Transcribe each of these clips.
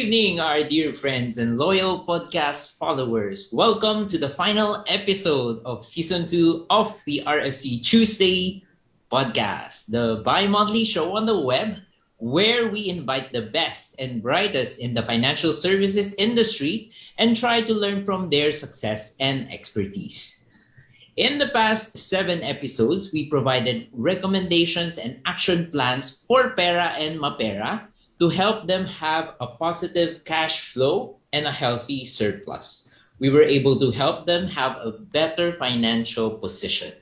evening, our dear friends and loyal podcast followers. Welcome to the final episode of Season 2 of the RFC Tuesday Podcast, the bi-monthly show on the web where we invite the best and brightest in the financial services industry and try to learn from their success and expertise. In the past 7 episodes, we provided recommendations and action plans for Pera and MaPera to help them have a positive cash flow and a healthy surplus. We were able to help them have a better financial position.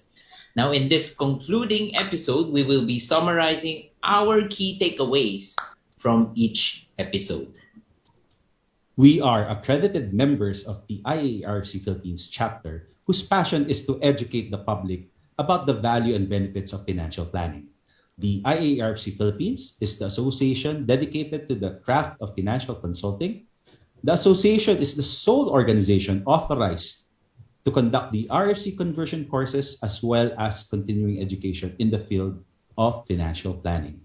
Now, in this concluding episode, we will be summarizing our key takeaways from each episode. We are accredited members of the RFC Philippines chapter whose passion is to educate the public about the value and benefits of financial planning. The RFC Philippines is the association dedicated to the craft of financial consulting. The association is the sole organization authorized to conduct the RFC conversion courses as well as continuing education in the field of financial planning.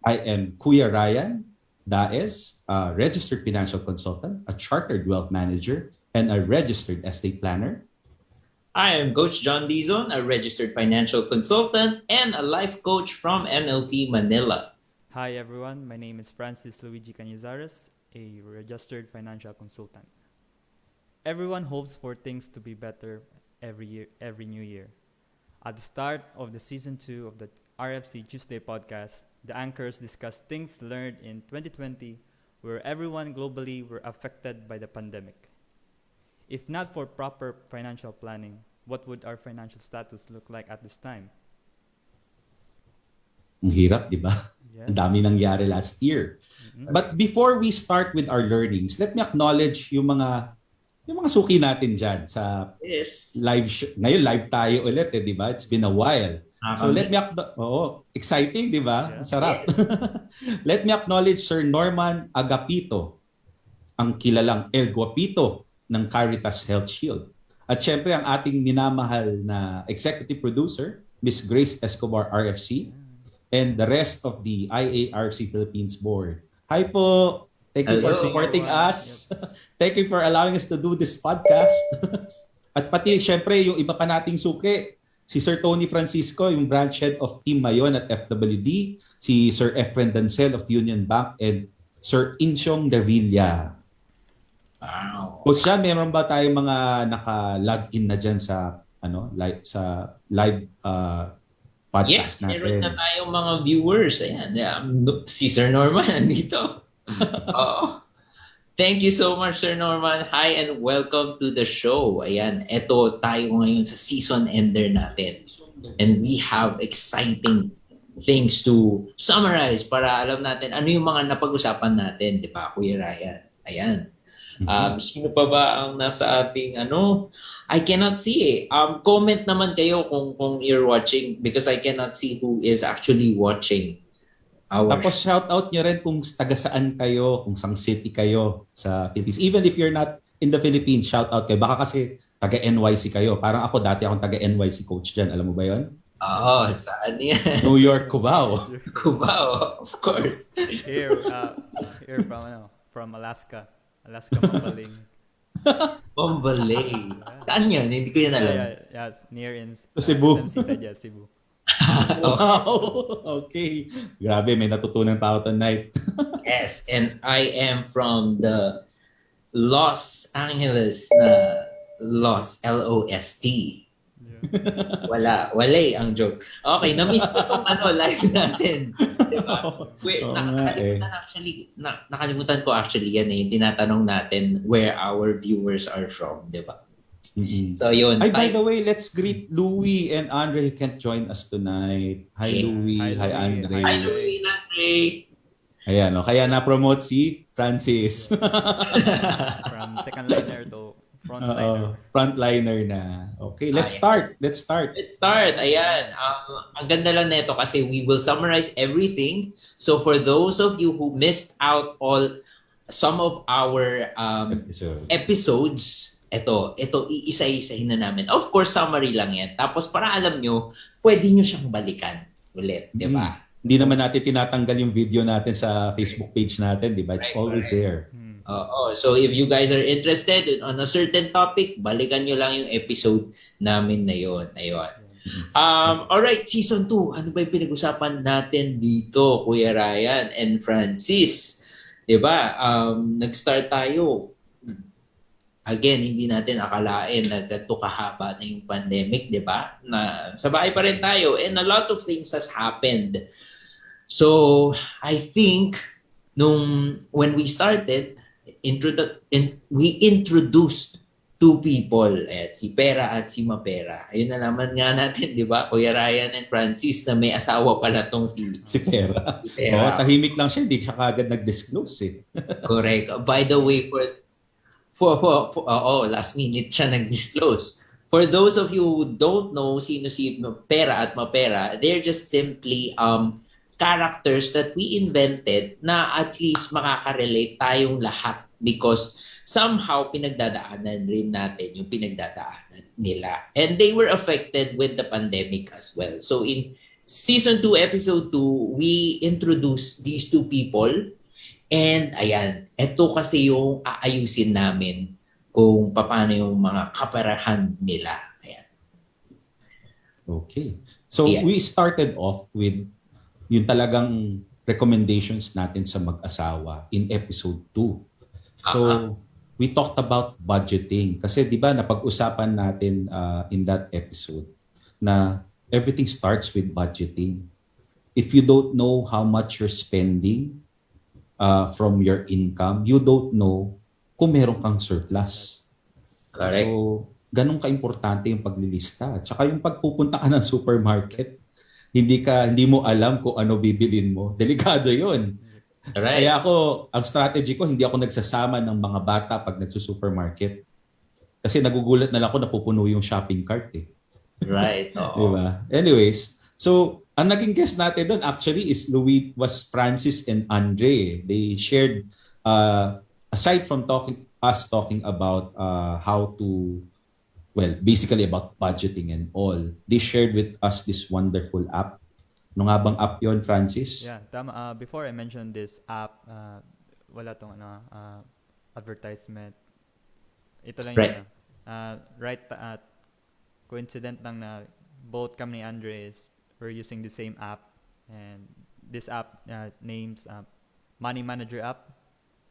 I am Kuya Ryan Daes, a registered financial consultant, a chartered wealth manager, and a registered estate planner. I am Coach John Dizon, a registered financial consultant and a life coach from NLP Manila. Hi everyone, my name is Francis Luigi Canizares, a registered financial consultant. Everyone hopes for things to be better every new year. At the start of the season 2 of the RFC Tuesday Podcast, the anchors discuss things learned in 2020 where everyone globally were affected by the pandemic. If not for proper financial planning, what would our financial status look like at this time? Ang hirap, di ba? Yes. Ang dami nangyari last year. Mm-hmm. But before we start with our learnings, let me acknowledge yung mga suki natin dyan sa live show. Ngayon live tayo ulit, di ba? It's been a while. So let me exciting, di ba? Yeah. Sarap. Yes. Let me acknowledge Sir Norman Agapito, ang kilalang El Guapito ng Caritas Health Shield. At syempre ang ating minamahal na executive producer, Miss Grace Escobar RFC, and the rest of the RFC Philippines board. Hi po! Thank you for supporting us. Thank you for allowing us to do this podcast. At pati syempre yung iba pa nating suki, si Sir Tony Francisco, yung branch head of Team Mayon at FWD, si Sir Efren Dancel of Union Bank, and Sir Insyong Dervilla. Wow. Coach John, meron ba tayong mga naka-log-in na dyan sa live podcast natin? Yes, meron na tayong mga viewers. Ayan, si Sir Norman nandito. Thank you so much, Sir Norman. Hi and welcome to the show. Ayan, eto tayo ngayon sa season ender natin. And we have exciting things to summarize para alam natin ano yung mga napag-usapan natin, di ba, Kuya Ryan? Ayan. Sino pa ba ang nasa ating I cannot see comment naman kayo kung you're watching because I cannot see who is actually watching our Tapos shout out nyo rin kung taga saan kayo, kung sang city kayo sa Philippines. Even if you're not in the Philippines, shout out kayo. Baka kasi taga NYC kayo. Parang ako dati akong taga NYC coach dyan. Alam mo ba yun? Oo, saan yan? New York, Cubao. Cubao, of course. Here from Alaska Mambaling. Mambaling. Saan yan? Hindi ko yan alam. Yeah, near in Cebu. Cebu. Wow! Okay. Grabe, may natutunan pa ako tonight. Yes, and I am from the Los Angeles Los, L-O-S-T. Wala ang joke. Okay, na-miss ko itong live natin. Diba? Nakalimutan ko actually yan tinatanong natin where our viewers are from, diba? Mm-hmm. So yun. By the way, let's greet Louie and Andre who can't join us tonight. Hi, yes. Louie. Hi, Andre. Hi, Louie and Andre. Ayan, kaya na-promote si Francis. From second liner to frontliner. Frontliner na. Okay, let's start. Ayan. Ang ganda lang nito kasi we will summarize everything. So for those of you who missed out some of our episodes, ito iisa-isahin na namin. Of course, summary lang yan. Tapos para alam nyo, pwede nyo siyang balikan ulit, di ba? Hindi naman natin tinatanggal yung video natin sa Facebook page natin, di ba? It's always there. So if you guys are interested on a certain topic, balikan nyo lang yung episode namin na yun. Ayun. Alright, season 2. Ano ba yung pinag-usapan natin dito, Kuya Ryan and Francis? Diba? Nag-start tayo. Again, hindi natin akalain na ganito kahaba na yung pandemic, diba? Na sa bahay pa rin tayo and a lot of things has happened. So, I think when we started, we introduced two people, si Pera at si MaPera. Ayun na naman nga natin, di ba? Kuya Ryan and Francis na may asawa pala tong si Pera. Tahimik lang siya, hindi siya kagad nag-disclose eh. Correct. By the way, last minute siya nag-disclose. For those of you who don't know sino si Pera at MaPera, they're just simply characters that we invented na at least makaka-relate tayong lahat because somehow pinagdadaanan rin natin yung pinagdadaanan nila. And they were affected with the pandemic as well. So in Season 2, Episode 2, we introduced these two people. And ayan, ito kasi yung aayusin namin kung paano yung mga kaperahan nila. Ayan. Okay. So we started off with yung talagang recommendations natin sa mag-asawa in episode 2. So, we talked about budgeting. Kasi di ba napag-usapan natin in that episode na everything starts with budgeting. If you don't know how much you're spending from your income, you don't know kung meron kang surplus. Correct. So, ganun ka-importante yung paglilista. Tsaka yung pagpupunta ka ng supermarket, hindi mo alam kung ano bibilin mo. Delikado 'yon. Right. Kaya ang strategy ko, hindi ako nagsasama ng mga bata pag nagsu-supermarket. Kasi nagugulat na lang ako napupuno yung shopping cart eh. Right. Diba? Anyways, so ang naging guest natin doon actually was Francis and Andre. They shared aside from talking about how to basically about budgeting and all. They shared with us this wonderful app. Ano nga bang app yon, Francis? Yeah, tama. Before I mentioned this app, wala tong advertisement. Ito lang right. Yun. Coincident lang na both kami ni Andres were using the same app. And this app names Money Manager app.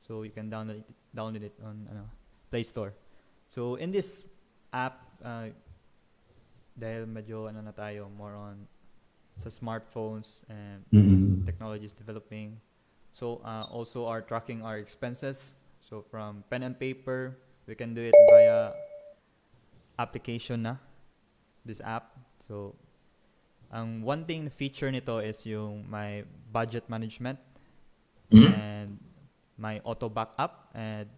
So you can download it on Play Store. So in this app, dahil medyo na tayo more on sa smartphones and technology is developing. So also are tracking our expenses. So from pen and paper, we can do it via application na, this app. So ang one thing feature nito is yung my budget management and my auto backup, and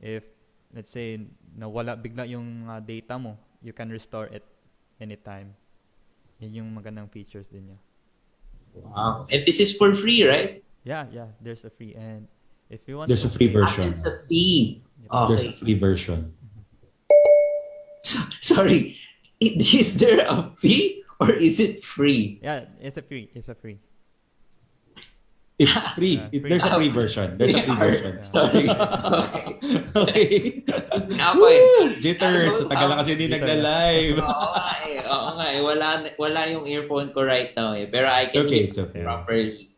if let's say nawala bigla yung data mo, you can restore it anytime. Yan yung magandang features din niya. Wow. And this is for free, right? Yeah, there's a free, and if you want there's a free version. There's a fee. Okay. There's a free version. Sorry. Is there a fee or is it free? Yeah, it's a free. It's free. There's a free version. There's a free version. Sorry. Okay. Jitters. Tagal na kasi hindi nagda-live. Oo nga eh. Wala yung earphone ko right now eh. Pero I can it's okay. Properly.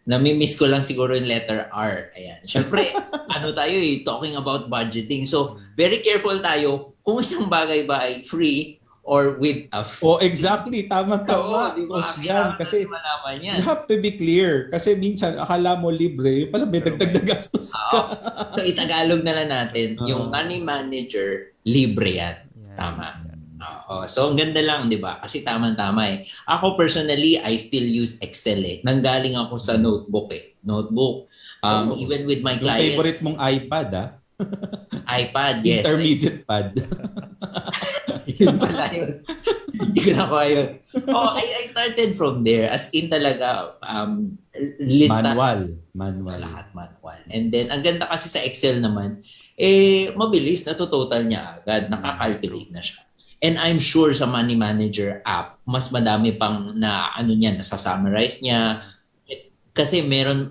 Namimiss ko lang siguro yung letter R. Ayan. Siyempre, tayo eh, talking about budgeting. So, very careful tayo kung isang bagay ba ay free or with a fee. Exactly. Tama-tama. Coach Jan. Kasi you have to be clear. Kasi minsan, akala mo libre, pala may dagdag na gastos ka. So, itagalog na lang natin. Yung money manager, libre yan. Yeah. Tama. So, ang ganda lang, di ba? Kasi tama-tama eh. Ako personally, I still use Excel eh. Nanggaling ako sa notebook eh. Even with my client. Yung favorite mong iPad iPad, yes. Intermediate pad. Yun pala yun. Hindi ko na kaya yun. I started from there. As in talaga, lista. Manual. Lahat manual. And then, ang ganda kasi sa Excel naman, mabilis, natutotal niya agad. Nakakalculate na siya. And I'm sure sa Money Manager app, mas madami pang na nasa-summarize niya. Kasi meron,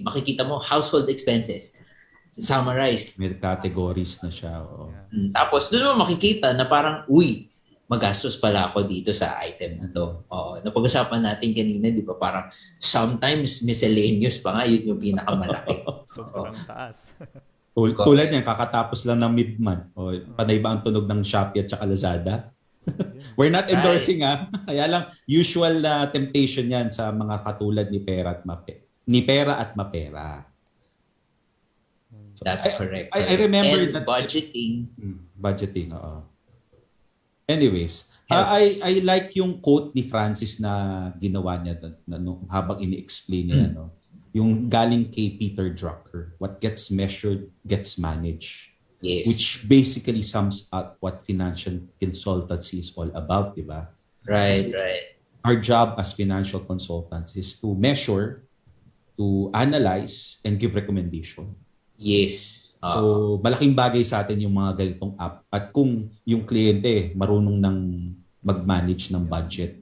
makikita mo, household expenses. Summarized. May categories na siya. Tapos doon mo makikita na parang, magastos pala ako dito sa item na to. Napag-usapan natin kanina, di ba? Parang sometimes miscellaneous pa nga, yun yung pinakamalaki. Sobrang taas. Tulad yan, kakatapos lang ng mid-month. Panay ba ang tunog ng Shopee at saka Lazada? We're not endorsing Kaya lang, usual na temptation yan sa mga katulad ni Pera at MaPera. That's correct. I remember and that budgeting. Budgeting, oo. Anyways, I like yung quote ni Francis na ginawa niya habang ini-explain niya, yung galing kay Peter Drucker, what gets measured gets managed. Yes. Which basically sums up what financial consultancy is all about, di ba? Right. Our job as financial consultants is to measure, to analyze, and give recommendation. Yes. So, malaking bagay sa atin yung mga ganitong app. At kung yung kliyente marunong nang mag-manage ng budget.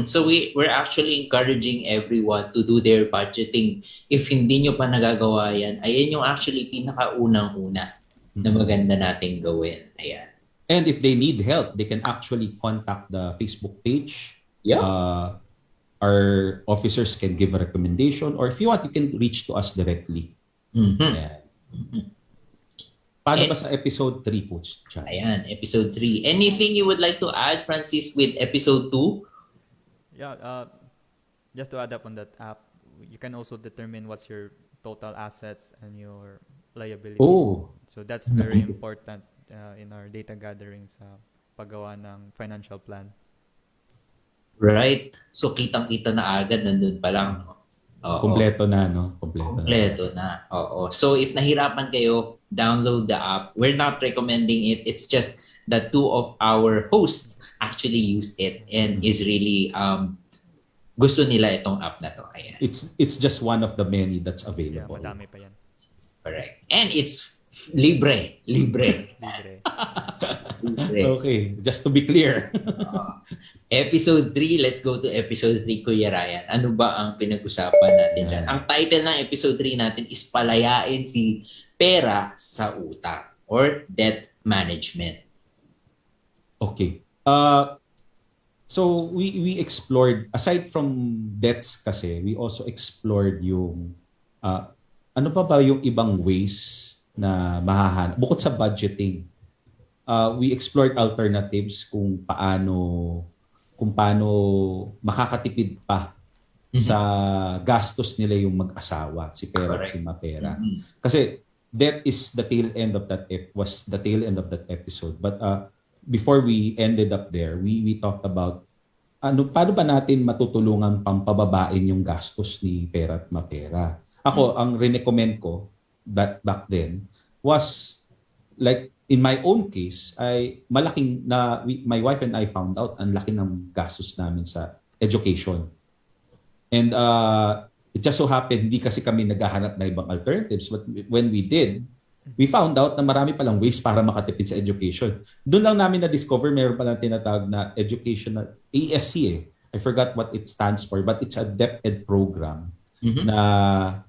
So we're actually encouraging everyone to do their budgeting. If hindi nyo pa nagagawa yan, ayan yung actually pinakaunang-una na maganda nating gawin. Ayan. And if they need help, they can actually contact the Facebook page. Yeah. Our officers can give a recommendation, or if you want, you can reach to us directly. Ayan. Paano ba sa episode 3, Coach Chan? Ayan, episode 3. Anything you would like to add, Francis, with episode 2? Yeah, just to add up on that app, you can also determine what's your total assets and your liabilities. So that's very important in our data gathering sa paggawa ng financial plan. Right. So kitang-kita na agad nandun pa lang. Kompleto na, no? Kompleto na. Oo. So if nahirapan kayo, download the app. We're not recommending it. It's just that 2 of our hosts actually use it and is really gusto nila itong app na to. Ayan. It's just one of the many that's available. Yeah, madami pa yan. Correct. And it's libre. Libre. Okay, just to be clear. Episode 3, let's go to episode 3, Kuya Ryan. Ano ba ang pinag-usapan natin dyan? Ang title ng episode 3 natin is Palayain si Pera sa Utang or Debt Management. Okay. So we explored, aside from debts kasi, we also explored yung ano ba yung ibang ways na mahahanap bukod sa budgeting. We explored alternatives kung paano makakatipid pa sa gastos nila yung mag-asawa, si Pera at si MaPera. Kasi that is the tail end of that episode. But before we ended up there, we talked about paano ba natin matutulungan pang pababain yung gastos ni Pera at MaPera. Ako, ang recommend ko back then was like in my own case, my wife and I found out ang laki ng gastos namin sa education. And it just so happened, hindi kasi kami naghahanap na ibang alternatives. But when we did, we found out na marami palang ways para makatipid sa education. Doon lang namin na-discover, mayroon palang tinatawag na educational, ASC I forgot what it stands for, but it's a DepEd program na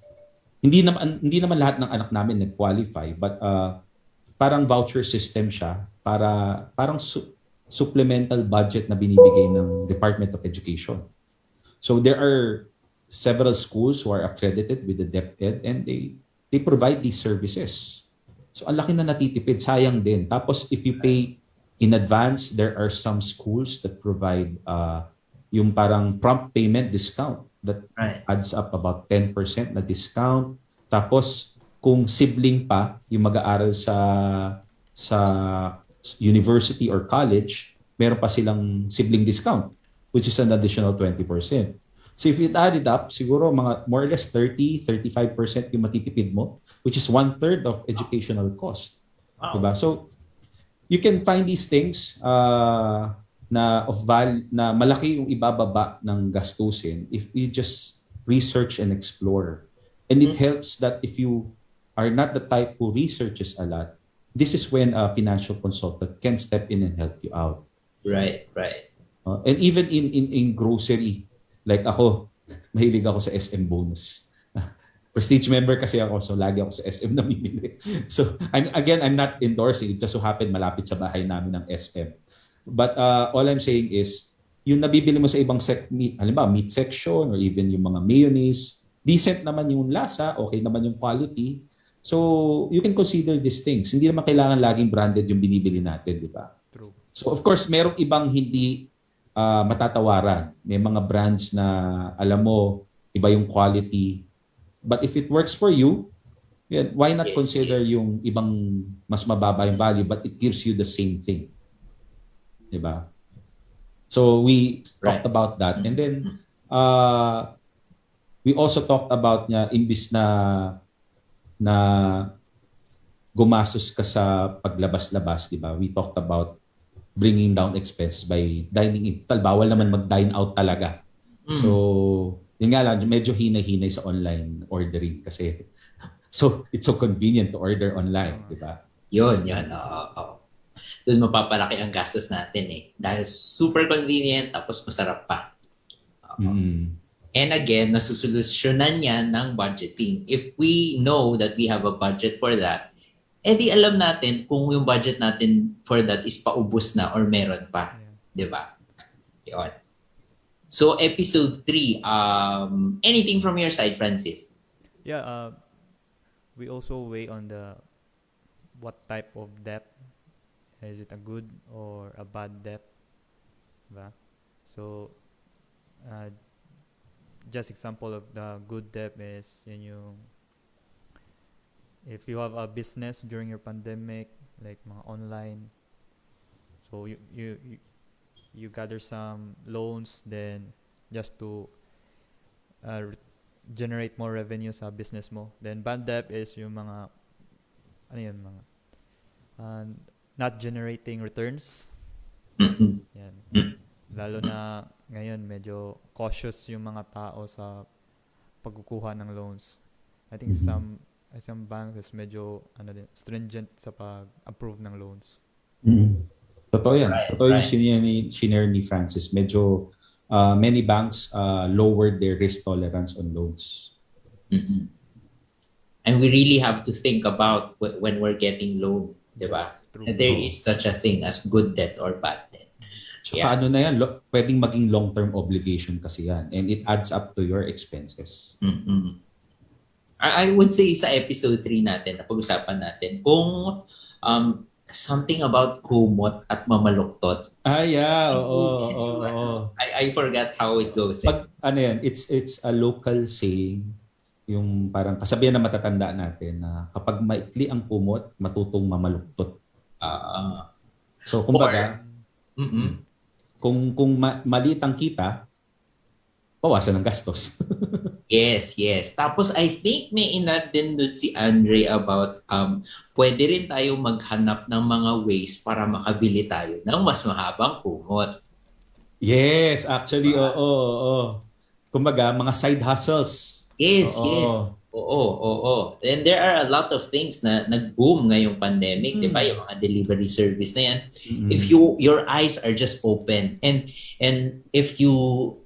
hindi naman lahat ng anak namin nag-qualify, but parang voucher system siya para parang supplemental budget na binibigay ng Department of Education. So there are several schools who are accredited with the DepEd and they provide these services. So ang laki na natitipid, sayang din. Tapos if you pay in advance, there are some schools that provide yung parang prompt payment discount that adds up about 10% na discount. Tapos kung sibling pa yung mag-aaral sa university or college, meron pa silang sibling discount, which is an additional 20%. So if you add it up, siguro mga more or less 30-35% yung matitipid mo, which is 1/3 of educational cost. Wow. Diba? So you can find these things na malaki yung ibababa ng gastusin if you just research and explore. And it helps that if you are not the type who researches a lot, this is when a financial consultant can step in and help you out. Right. And even in grocery, like ako, mahilig ako sa SM bonus. Prestige member kasi ako, so lagi ako sa SM namimili. So, I'm not endorsing. It just so happened malapit sa bahay namin ng SM. But all I'm saying is, yung nabibili mo sa ibang halimbawa meat section or even yung mga mayonnaise, decent naman yung lasa, okay naman yung quality. So, you can consider these things. Hindi naman kailangan laging branded yung binibili natin, di ba? True. So, of course, merong ibang hindi matatawaran. May mga brands na alam mo, iba yung quality. But if it works for you, why not consider yung ibang mas mababa yung value but it gives you the same thing? Diba? So we talked about that. And then we also talked about imbis na gumastos ka sa paglabas-labas, diba? We talked about bringing down expenses by dining in. Total, bawal naman mag-dine out talaga. So, yun nga lang, medyo hinay-hinay sa online ordering kasi so it's so convenient to order online, di ba? Yun. Doon mapapalaki ang gastos natin eh. Dahil super convenient tapos masarap pa. And again, nasusolusyonan yan ng budgeting. If we know that we have a budget for that, di alam natin kung yung budget natin for that is paubos na or meron pa. Di ba? Yun. So, episode 3, anything from your side, Francis? Yeah, we also weigh on what type of debt. Is it a good or a bad debt? Diba? So, just example of the good debt is if you have a business during your pandemic, like mga online, so you gather some loans then just to generate more revenue sa business mo. Then bad debt is yung mga not generating returns. Yan. Lalo na ngayon medyo cautious yung mga tao sa pagkukuha ng loans. I think some banks is medyo stringent sa pag-approve ng loans. Totoo yan. Totoo yung senior ni Francis. Medyo many banks lowered their risk tolerance on loans. And we really have to think about when we're getting loan, diba? And there is such a thing as good debt or bad debt. Tsaka yan, pwedeng maging long-term obligation kasi yan. And it adds up to your expenses. I would say sa episode 3 natin, napag-usapan natin, kung something about kumot at mamaluktot. Oo. I forgot how it goes. It's a local saying, yung parang kasabihan na matatanda natin na kapag maikli ang kumot, matutong mamaluktot. So kumbaga, kung maliit ang kita, bawasan ang gastos. Yes. Tapos I think may inad din doon si Andre about pwede rin tayo maghanap ng mga ways para makabili tayo ng mas mahabang kumot. Yes, actually, oo. Kumbaga, mga side hustles. Yes. Oo. And there are a lot of things na nag-boom ngayong pandemic, di ba? Yung mga delivery service na yan. If your eyes are just open and if you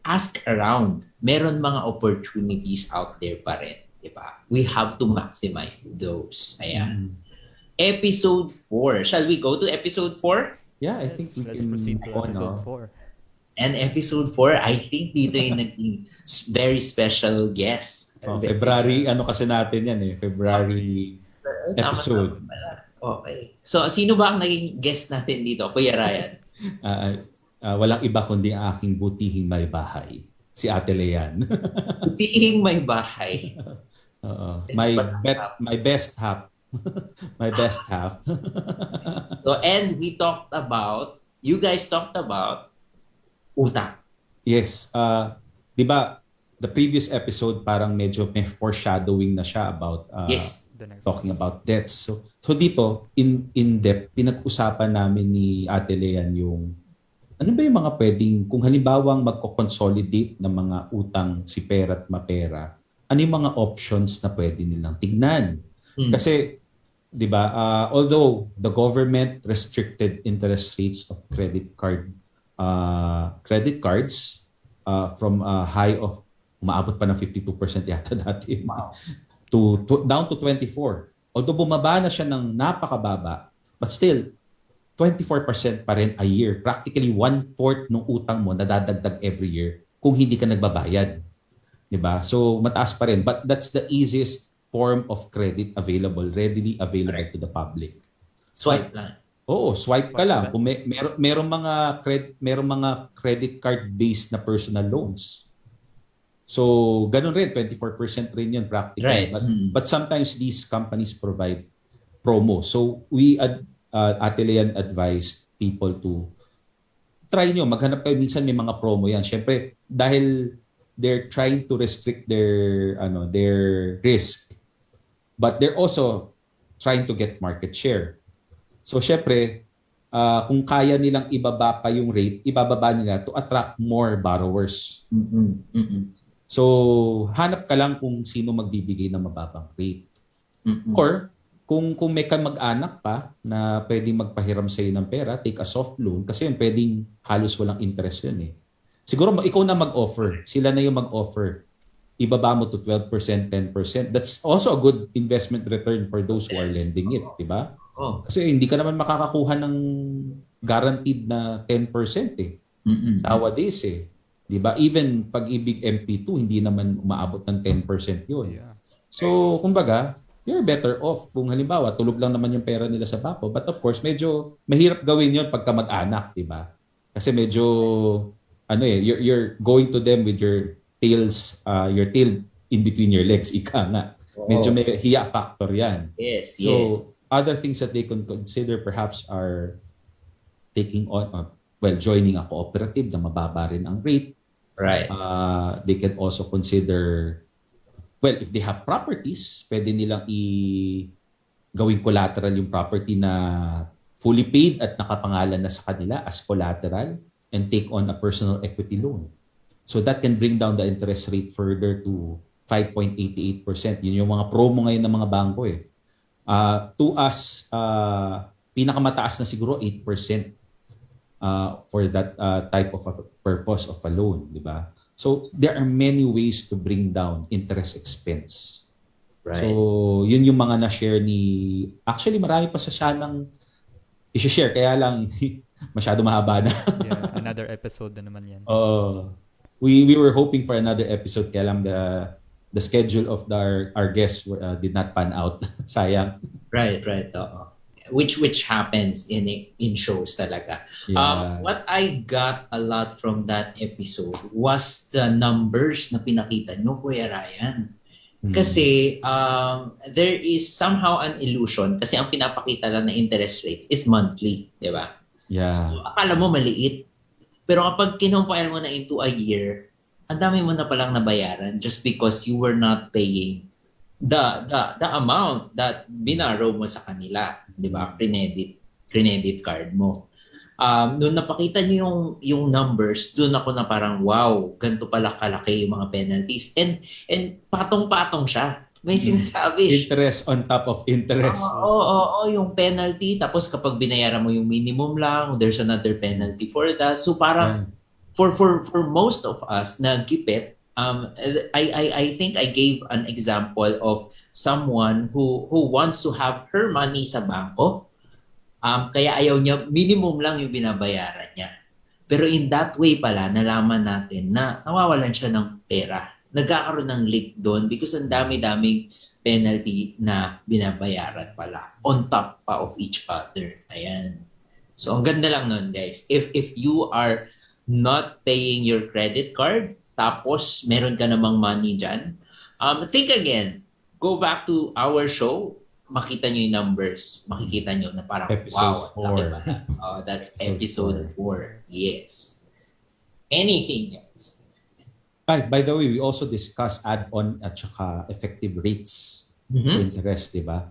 ask around, meron mga opportunities out there pa rin, di ba? We have to maximize those. Ayan. Episode 4. Shall we go to episode 4? Yeah, I think let's proceed to episode 4. And episode 4, I think dito yung naging very special guest. February, kasi natin yan February episode. Okay. So, sino ba ang naging guest natin dito, Kuya Ryan? Walang iba kundi ang aking butihing may bahay. Si Ate Leanne. Butihing may bahay. My best half. My best half. So, and you guys talked about utang. Yes. Di ba, the previous episode parang medyo may foreshadowing na siya about talking about debts. So dito, in depth, pinag-usapan namin ni Ate Leanne yung ano ba yung mga pwedeng, kung halimbawang magko-consolidate ng mga utang si Pera at MaPera, ano yung mga options na pwede nilang tignan? Kasi 'di ba? Although the government restricted interest rates of credit cards from a high of umaabot pa ng 52% yata dati. Wow. to down to 24. Although bumaba na siya ng napakababa, but still 24% pa rin a year. Practically 1/4 ng utang mo nadadagdag every year kung hindi ka nagbabayad. 'Di ba? So mataas pa rin, but that's the easiest form of credit available, readily available to the public. Swipe lang. Oo, swipe ka lang. Kung merong mga credit card based na personal loans. So, ganun rin 24% rin 'yun practically. Right. But sometimes these companies provide promo. So, we Ate Leanne advised people to try nyo, maghanap kayo, minsan may mga promo yan. Syempre, dahil they're trying to restrict their risk, but they're also trying to get market share. So syempre, kung kaya nilang ibaba pa yung rate, ibababa nila to attract more borrowers. So hanap ka lang kung sino magbibigay ng mababang rate. Or kung may kamag-anak pa na pwedeng magpahiram sa'yo ng pera, take a soft loan kasi yun pwedeng halos walang interest yun eh. Siguro ikaw na mag-offer, sila na yung mag-offer. Ibaba mo to 12%, 10%. That's also a good investment return for those who are lending it, di ba? Kasi hindi ka naman makakakuha ng guaranteed na 10% eh. Nowadays eh. Di ba? Even pag-ibig MP2, hindi naman umaabot ng 10% yun. Yeah. So, kumbaga, you're better off kung halimbawa tulog lang naman yung pera nila sa bako. But of course, medyo mahirap gawin yun pagka mag-anak, di ba? Kasi medyo you're going to them with your tail in between your legs, ika nga. Medyo may hiya factor yan. Yes, so, other things that they can consider perhaps are taking on, joining a cooperative na mababa rin ang rate. Right. They can also consider, if they have properties, pwede nilang gawing collateral yung property na fully paid at nakapangalan na sa kanila as collateral and take on a personal equity loan. So that can bring down the interest rate further to 5.88%. Yun yung mga promo ngayon ng mga bangko eh. To us, pinakamataas na siguro 8% for that type of a purpose of a loan, di ba? So there are many ways to bring down interest expense. Right. So yun yung mga na-share ni... Actually, marami pa siya ng i-share, kaya lang masyado mahaba na. Yeah, another episode na naman yan. We were hoping for another episode, kaya lang the schedule of our guests did not pan out. Sayang. Right. Which happens in shows talaga. Yeah. What I got a lot from that episode was the numbers na pinakita nyo, Kuya Ryan. Kasi there is somehow an illusion kasi ang pinapakita lang na interest rates is monthly, di ba? Yeah. So akala mo maliit. Pero kapag kinumpile mo na into a year, ang dami mo na palang nabayaran just because you were not paying the amount that binarrow mo sa kanila, 'di ba? Credit card mo. Noon napakita niyo yung numbers, doon ako na parang wow, ganito pala kalaki yung mga penalties. And patong-patong siya. May sinasabi. Interest on top of interest. Oo, yung penalty. Tapos kapag binayaran mo yung minimum lang, there's another penalty for that. So parang for most of us na gipit, I think I gave an example of someone who wants to have her money sa bangko. Kaya ayaw niya, minimum lang yung binabayaran niya. Pero in that way pala, nalaman natin na nawawalan siya ng pera. Nagkakaroon ng leak doon because ang dami-daming penalty na binabayaran pala on top pa of each other. Ayan. So ang ganda lang nun, guys. If you are not paying your credit card, tapos meron ka namang money dyan, think again. Go back to our show. Makita nyo yung numbers. Makikita nyo na parang, episode wow, laki pala. That's episode 4. Yes. Anything else? By the way, we also discuss add-on at saka effective rates sa interest, di ba?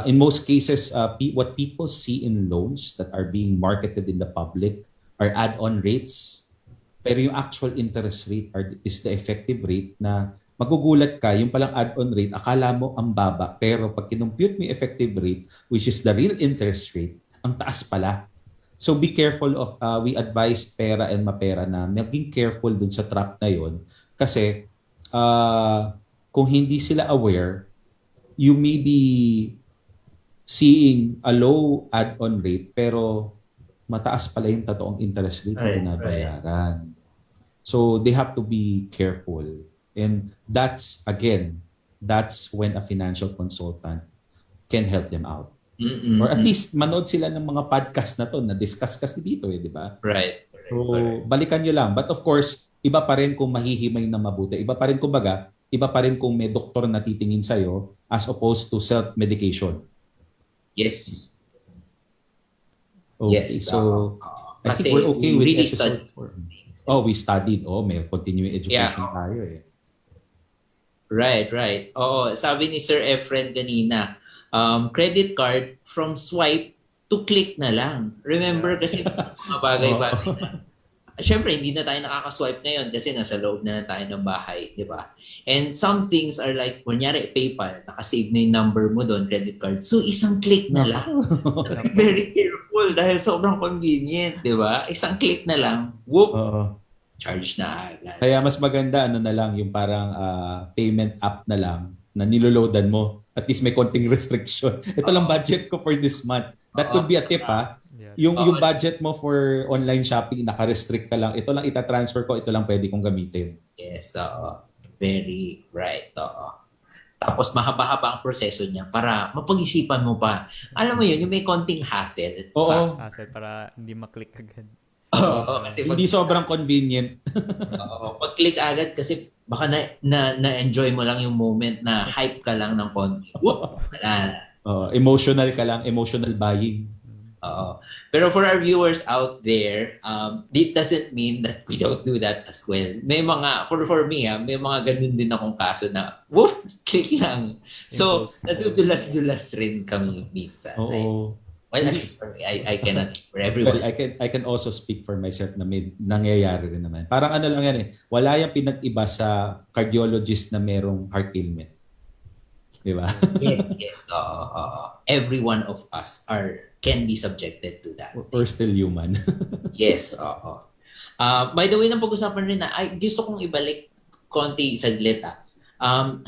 In most cases, what people see in loans that are being marketed in the public are add-on rates. Pero yung actual interest rate is the effective rate na magugulat ka, yung palang add-on rate, akala mo ang baba, pero pag kinumpute mo yung effective rate, which is the real interest rate, ang taas pala. So be careful of, we advise Pera and MaPera na maging careful dun sa trap na yon kasi kung hindi sila aware, you may be seeing a low add-on rate pero mataas pala yung totoong interest rate na binabayaran. So they have to be careful. And that's when a financial consultant can help them out. Or at least manood sila ng mga podcast na to na discuss kasi dito di ba? Right. So balikan nyo lang. But of course, iba pa rin kung mahihimay na mabuti. Iba pa rin iba pa rin kung may doktor na titingin sa'yo as opposed to self-medication. Yes. Okay, yes. So I think we're okay with episode 4. Oh, we studied. Oh, may continuing education tayo eh. Right. Oo, sabi ni Sir Efren kanina, credit card from swipe to click na lang. Remember kasi mga bagay-bagay na. Siyempre, hindi na tayo nakaka-swipe ngayon kasi nasa loob na tayo ng bahay, di ba? And some things are like, kunyari, PayPal, nakasave na yung number mo doon, credit card. So, isang click na lang. Very careful dahil sobrang convenient, di ba? Isang click na lang, whoop, charge na agad. Kaya mas maganda, na lang, yung parang payment app na lang na niloloadan mo. At least may konting restriction. Ito lang budget ko for this month. That could be a tip, Yung budget mo for online shopping, naka-restrict ka lang. Ito lang ita-transfer ko, ito lang pwede kong gamitin. Yes, very right. Tapos mahaba-haba ang proseso niya para mapag-isipan mo pa. Alam mo yun, yung may konting hassle. Oo. Hassle para hindi maklik agad. Kasi hindi sobrang convenient. Pag-click agad kasi baka na-enjoy mo lang yung moment na hype ka lang ng konti. Whoop! Emotional ka lang, emotional buying. Pero for our viewers out there, it doesn't mean that we don't do that as well. May mga, for me, may mga ganun din akong kaso na, woof, click lang. So, nadudulas-dulas rin kami minsan. Well, at least for me, I cannot speak for everyone. Well, I can also speak for myself na may nangyayari rin naman. Parang ano lang yan wala yung pinag-iba sa cardiologist na merong heart ailment. Di ba? Yes. Every one of us can be subjected to that. Or still human. Yes, by the way, nang pag-usapan rin na, gusto kong ibalik konti saglit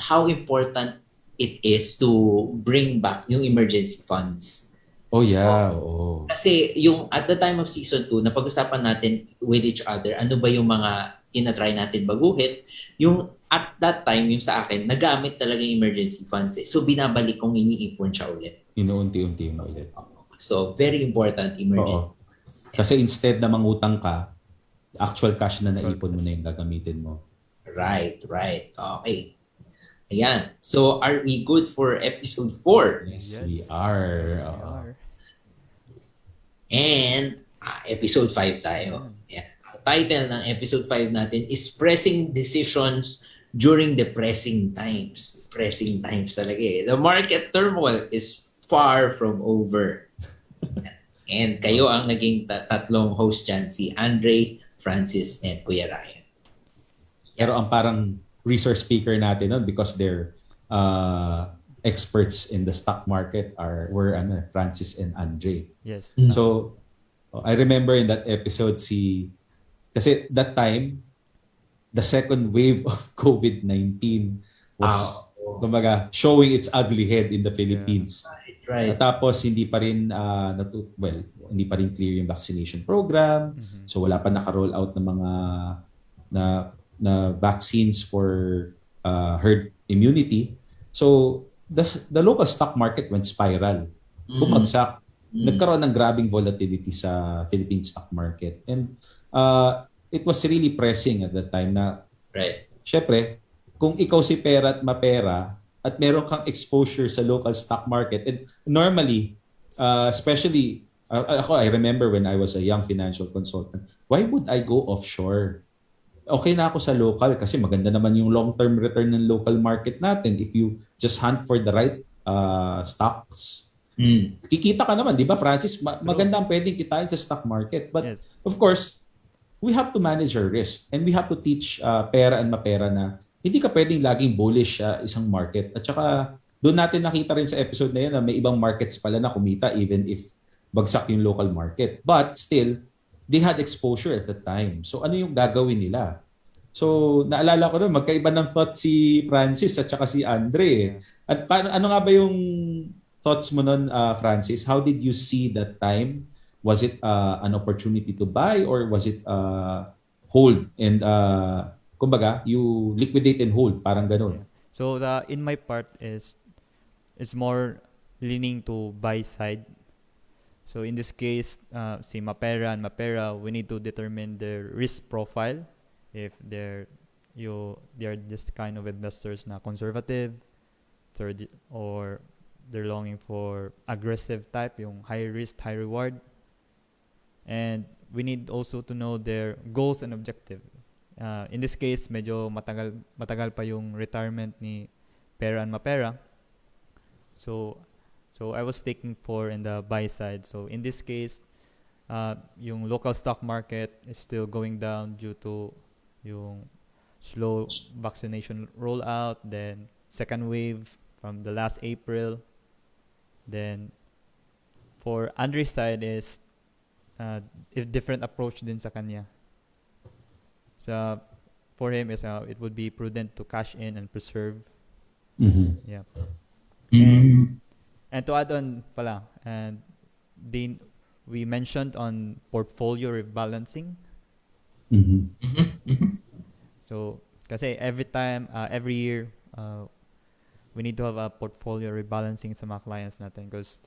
how important it is to bring back yung emergency funds. Oh yeah. Kasi yung at the time of season 2, napag-usapan natin with each other, ano ba yung mga tinatry natin baguhin. Yung at that time, yung sa akin, nagamit talaga yung emergency funds. So binabalik kong iniipon siya ulit. Inuunti-unti mo ulit. So, very important emergency funds. Kasi instead na mangutang ka, actual cash na naipon mo na yung gagamitin mo. Right. Okay. Ayan. So, are we good for episode 4? Yes, we are. And episode 5 tayo. Yeah. Ang title ng episode 5 natin is Pressing Decisions During Depressing Times. Pressing times talaga eh. The market turmoil is far from over. And kayo ang naging tatlong host dyan, si Andre, Francis, and Kuya Ryan. Pero ang parang resource speaker natin because they're experts in the stock market were Francis and Andre. Yes. So I remember in that episode kasi that time the second wave of COVID-19 was kumbaga showing its ugly head in the Philippines. Right. Tapos hindi pa rin hindi pa rin clear yung vaccination program. So wala pa naka-roll out ng mga na vaccines for herd immunity. So the local stock market went spiral. Bumagsak. Nagkaroon ng grabing volatility sa Philippine stock market. And it was really pressing at that time na syempre, kung ikaw si Pera at MaPera at meron kang exposure sa local stock market, and normally, especially, I remember when I was a young financial consultant, why would I go offshore? Okay na ako sa local kasi maganda naman yung long-term return ng local market natin if you just hunt for the right stocks. Kikita ka naman, di ba Francis? Maganda ang pwedeng kitain sa stock market. But of course, we have to manage our risk and we have to teach Pera and MaPera na hindi ka pwedeng laging bullish sa isang market. At saka doon natin nakita rin sa episode na yun na may ibang markets pala na kumita even if bagsak yung local market. But still, they had exposure at the time. So ano yung gagawin nila? So naalala ko nun, magkaiba ng thoughts si Francis at saka si Andre. At ano nga ba yung thoughts mo nun, Francis? How did you see that time? Was it an opportunity to buy or was it hold and kumbaga, you liquidate and hold, parang ganun. So in my part is more leaning to buy side. So in this case, si Pera and MaPera, we need to determine their risk profile. If they're just kind of investors na conservative, or they're longing for aggressive type, yung high risk, high reward. And we need also to know their goals and objective. In this case, medyo matagal pa yung retirement ni Pera and MaPera. So I was taking for in the buy side. So in this case, yung local stock market is still going down due to yung slow vaccination rollout, then second wave from the last April. Then for Andre's side is a different approach din sa kanya. So for him is it would be prudent to cash in and preserve. Mm-hmm. Yeah. Mm-hmm. And to add on pala, and then we mentioned on portfolio rebalancing. Mm-hmm. Mm-hmm. So kasi every year we need to have a portfolio rebalancing sa mga clients natin because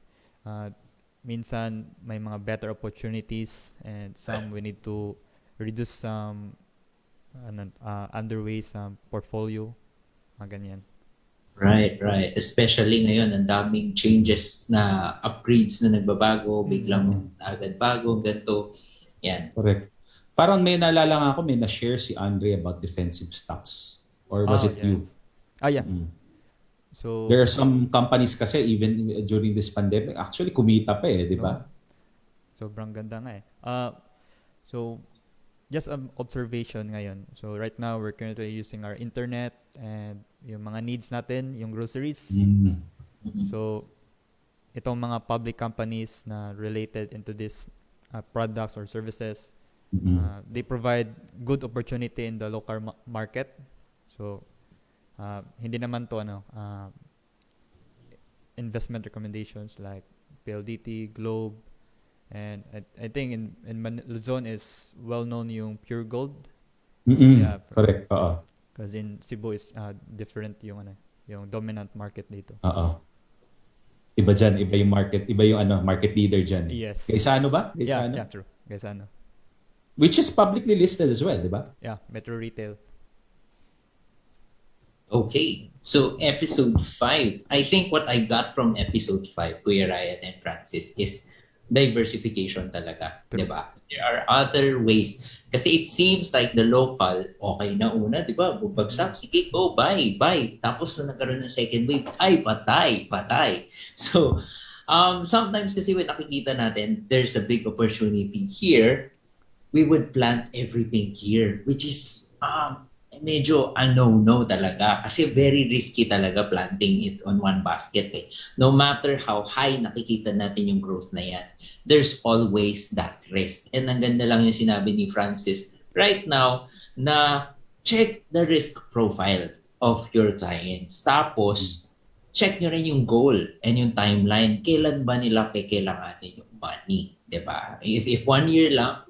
minsan may mga better opportunities and some we need to reduce some underway some portfolio, mga ganyan. Right. Especially ngayon, ang daming changes na upgrades na nagbabago, biglang agad bago, ganito. Yan. Correct. Parang may naalala nga ako, may na-share si Andre about defensive stocks. Or was it you? Yeah. Mm. So there are some companies kasi even during this pandemic, actually kumita pa di ba? Sobrang ganda nga so just an observation ngayon. So right now, we're currently using our internet and yung mga needs natin, yung groceries. Mm-hmm. So itong mga public companies na related into this products or services, they provide good opportunity in the local market. So hindi naman to investment recommendations like PLDT, Globe, and I think in Luzon is well known yung Pure Gold. Mm-hmm. Yeah, correct. Because in Cebu is different yung dominant market dito. Iba dyan, iba yung market, iba yung market leader dyan. Yes. Gaisano ba? Gaisano? Yeah, true. Gaisano. Which is publicly listed as well, di ba? Yeah, Metro Retail. Okay, so episode 5. I think what I got from episode 5, Kuya Ryan and Francis, is diversification talaga, di ba? There are other ways. Kasi it seems like the local, okay na una, di ba? Bubagsak, sige, go, buy. Tapos nung nagkaroon ng second wave, ay, patay. So, sometimes kasi when nakikita natin, there's a big opportunity here, we would plant everything here, which is medyo no talaga. Kasi very risky talaga planting it on one basket. No matter how high nakikita natin yung growth na yan, there's always that risk. And ang ganda lang yung sinabi ni Francis right now na check the risk profile of your clients. Tapos, check nyo rin yung goal and yung timeline. Kailan ba nila kailanganin yung money? Diba? If 1 year lang,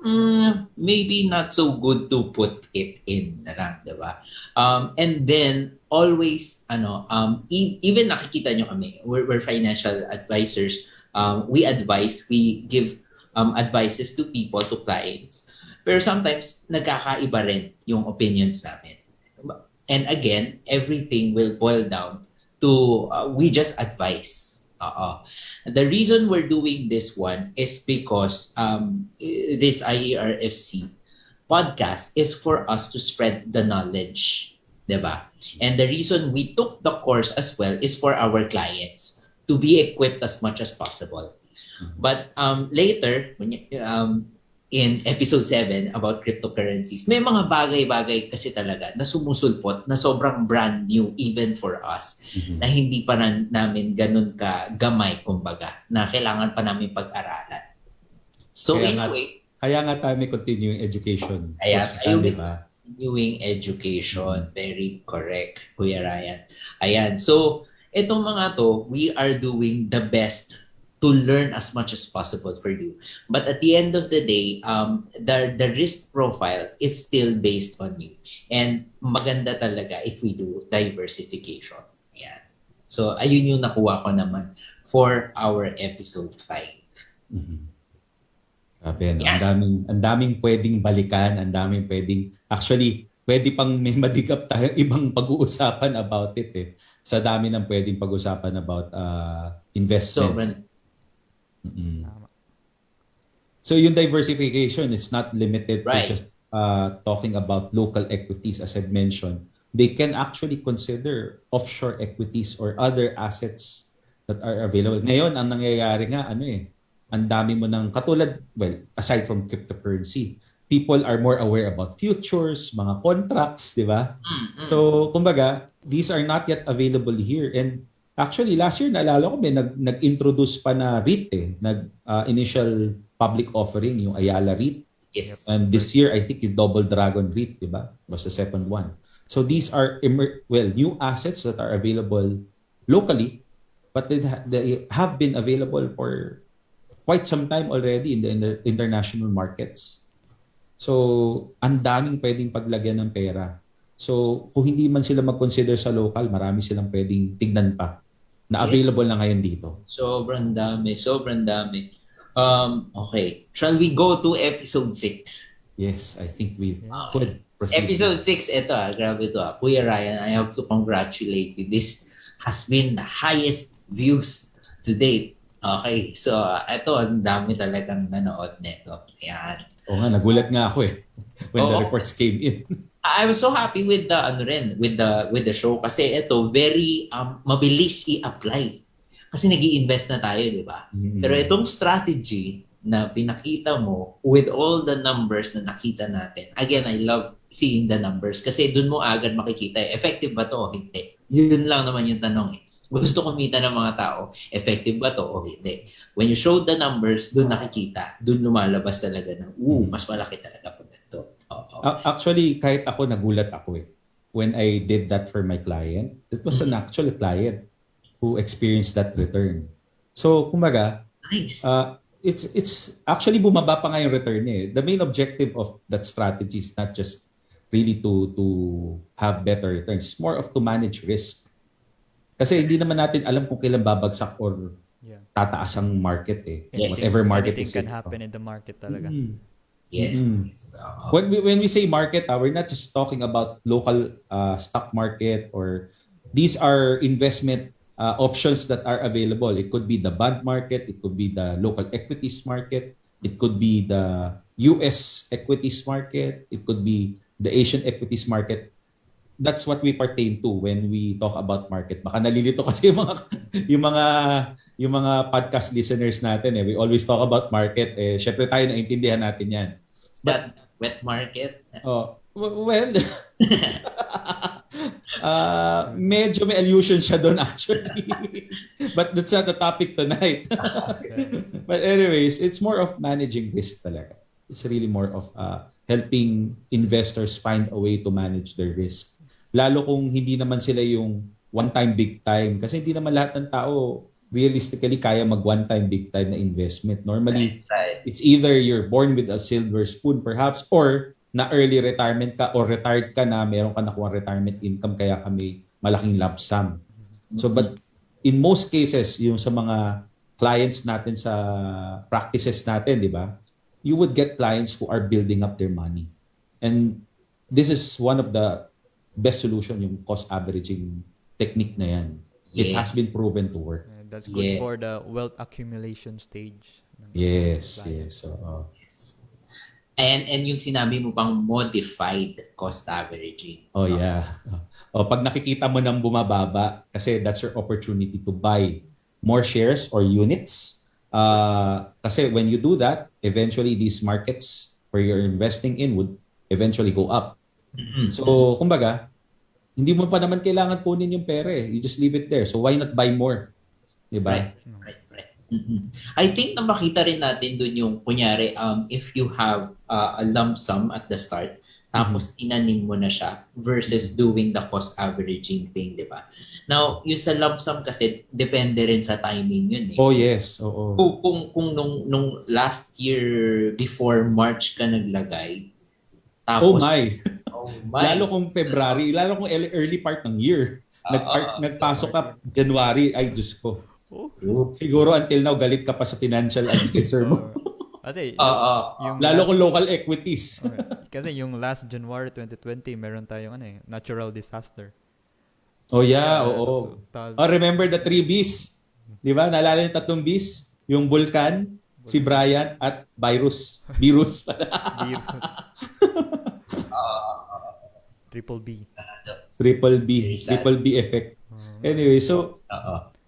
maybe not so good to put it in na lang, diba? And then, always, even nakikita nyo kami, we're financial advisors, we give advices to people, to clients. Pero sometimes, nagkakaiba rin yung opinions namin. And again, everything will boil down to, we just advise. The reason we're doing this one is because this IERFC podcast is for us to spread the knowledge, diba? And the reason we took the course as well is for our clients to be equipped as much as possible. But later, in episode 7 about cryptocurrencies, may mga bagay-bagay kasi talaga na sumusulpot na sobrang brand new even for us, na hindi pa namin ganun ka gamay, kumbaga, na kailangan pa namin pag-aralan. So kaya nga tayo may continuing education. Continuing education. Very correct, Kuya Ryan. Ayan. So, itong mga to, we are doing the best to learn as much as possible for you. But at the end of the day, the risk profile is still based on you. And maganda talaga if we do diversification. Ayan. So, ayun yung nakuha ko naman for our episode 5. Grabe, no? Ang daming pwedeng balikan, ang daming pwedeng, actually, pwede pang may madigap tayo ibang pag-uusapan about it eh. Sa dami ng pwedeng pag-usapan about investments. So yung diversification is not limited to just talking about local equities, as I've mentioned. They can actually consider offshore equities or other assets that are available. Ngayon, ang nangyayari nga, ang dami mo ng katulad, aside from cryptocurrency, people are more aware about futures, mga contracts, di ba? So, kumbaga, these are not yet available here. And actually, last year, naalala ko, may nag-introduce pa na REIT initial public offering, yung Ayala REIT. Yes. And this year, I think yung Double Dragon REIT, di ba? Was the second one. So, these are, new assets that are available locally, but they have been available for quite some time already in the international markets. So, ang daming pwedeng paglagyan ng pera. So, kung hindi man sila mag-consider sa local, marami silang pwedeng tignan pa na available na ngayon dito. Sobrang dami. Okay. Shall we go to episode 6? Yes, I think we could proceed. Episode 6, ito grabe ito Kuya Ryan, I have to congratulate you. This has been the highest views to date. Okay, so ito, ang dami talagang nanood nito. Ayan. Oo nga, nagulat nga ako when the reports came in. I was so happy with the with the show kasi ito very mabilis i-apply. Kasi nag-i-invest na tayo, di ba? Pero itong strategy na pinakita mo with all the numbers na nakita natin. Again, I love seeing the numbers kasi dun mo agad makikita effective ba to o hindi. Yun lang naman yung tanong Gusto kumita ng mga tao, effective ba to o hindi? When you show the numbers, doon nakikita, doon lumalabas talaga na, mas malaki talaga po ito. Actually, kahit ako, nagulat ako when I did that for my client. It was an actual client who experienced that return. So, kumbaga, nice. It's actually bumaba pa nga yung return The main objective of that strategy is not just really to have better returns, more of to manage risk. Kasi hindi naman natin alam kung kailan babagsak or tataas ang market Yes. Whatever market Anything can happen in the market talaga. Yes. When we say market, we're not just talking about local stock market or these are investment options that are available. It could be the bond market, it could be the local equities market, it could be the US equities market, it could be the Asian equities market. That's what we pertain to when we talk about market. Baka nalilito kasi yung mga podcast listeners natin We always talk about market syempre tayo naintindihan natin 'yan. But wet market? Medyo may allusion siya doon actually. But that's not the topic tonight. But anyways, it's more of managing risk talaga. It's really more of helping investors find a way to manage their risk. Lalo kung hindi naman sila yung one-time big time. Kasi hindi naman lahat ng tao realistically kaya mag one-time big time na investment. Normally, it's either you're born with a silver spoon perhaps or na early retirement ka or retired ka na meron ka nakuha retirement income kaya ka may malaking lump sum. So but in most cases, yung sa mga clients natin sa practices natin, di ba? You would get clients who are building up their money. And this is one of the best solution, yung cost averaging technique na yan. It has been proven to work. That's good for the wealth accumulation stage. Yes. So, And yung sinabi mo pang modified cost averaging. Pag nakikita mo nang bumababa, kasi that's your opportunity to buy more shares or units Kasi when you do that, eventually these markets where you're investing in would eventually go up. So, kumbaga, hindi mo pa naman kailangan kunin yung pera eh. You just leave it there. So, why not buy more? Diba? Right. I think na makita rin natin dun yung, kunyari, if you have a lump sum at the start, tapos tinanim mo na siya versus doing the cost averaging thing, di ba? Now, yung sa lump sum kasi, depende rin sa timing yun eh. Oh, yes. Oo. Kung nung last year, before March ka naglagay, Oh tapos, my. my. Lalo kung February, lalo kung early part ng year. Nagpasok ka January, ay Diyos ko. Siguro until now, galit ka pa sa financial advisor mo. Kasi, lalo kung local equities. Kasi yung last January 2020, meron tayong natural disaster. Oh yeah, oo. Remember the 3 Bs? Di ba? Naalala yung 3 Bs? Yung vulkan, si Brian, at virus. Virus pala. Triple B. Triple B effect. Anyway, so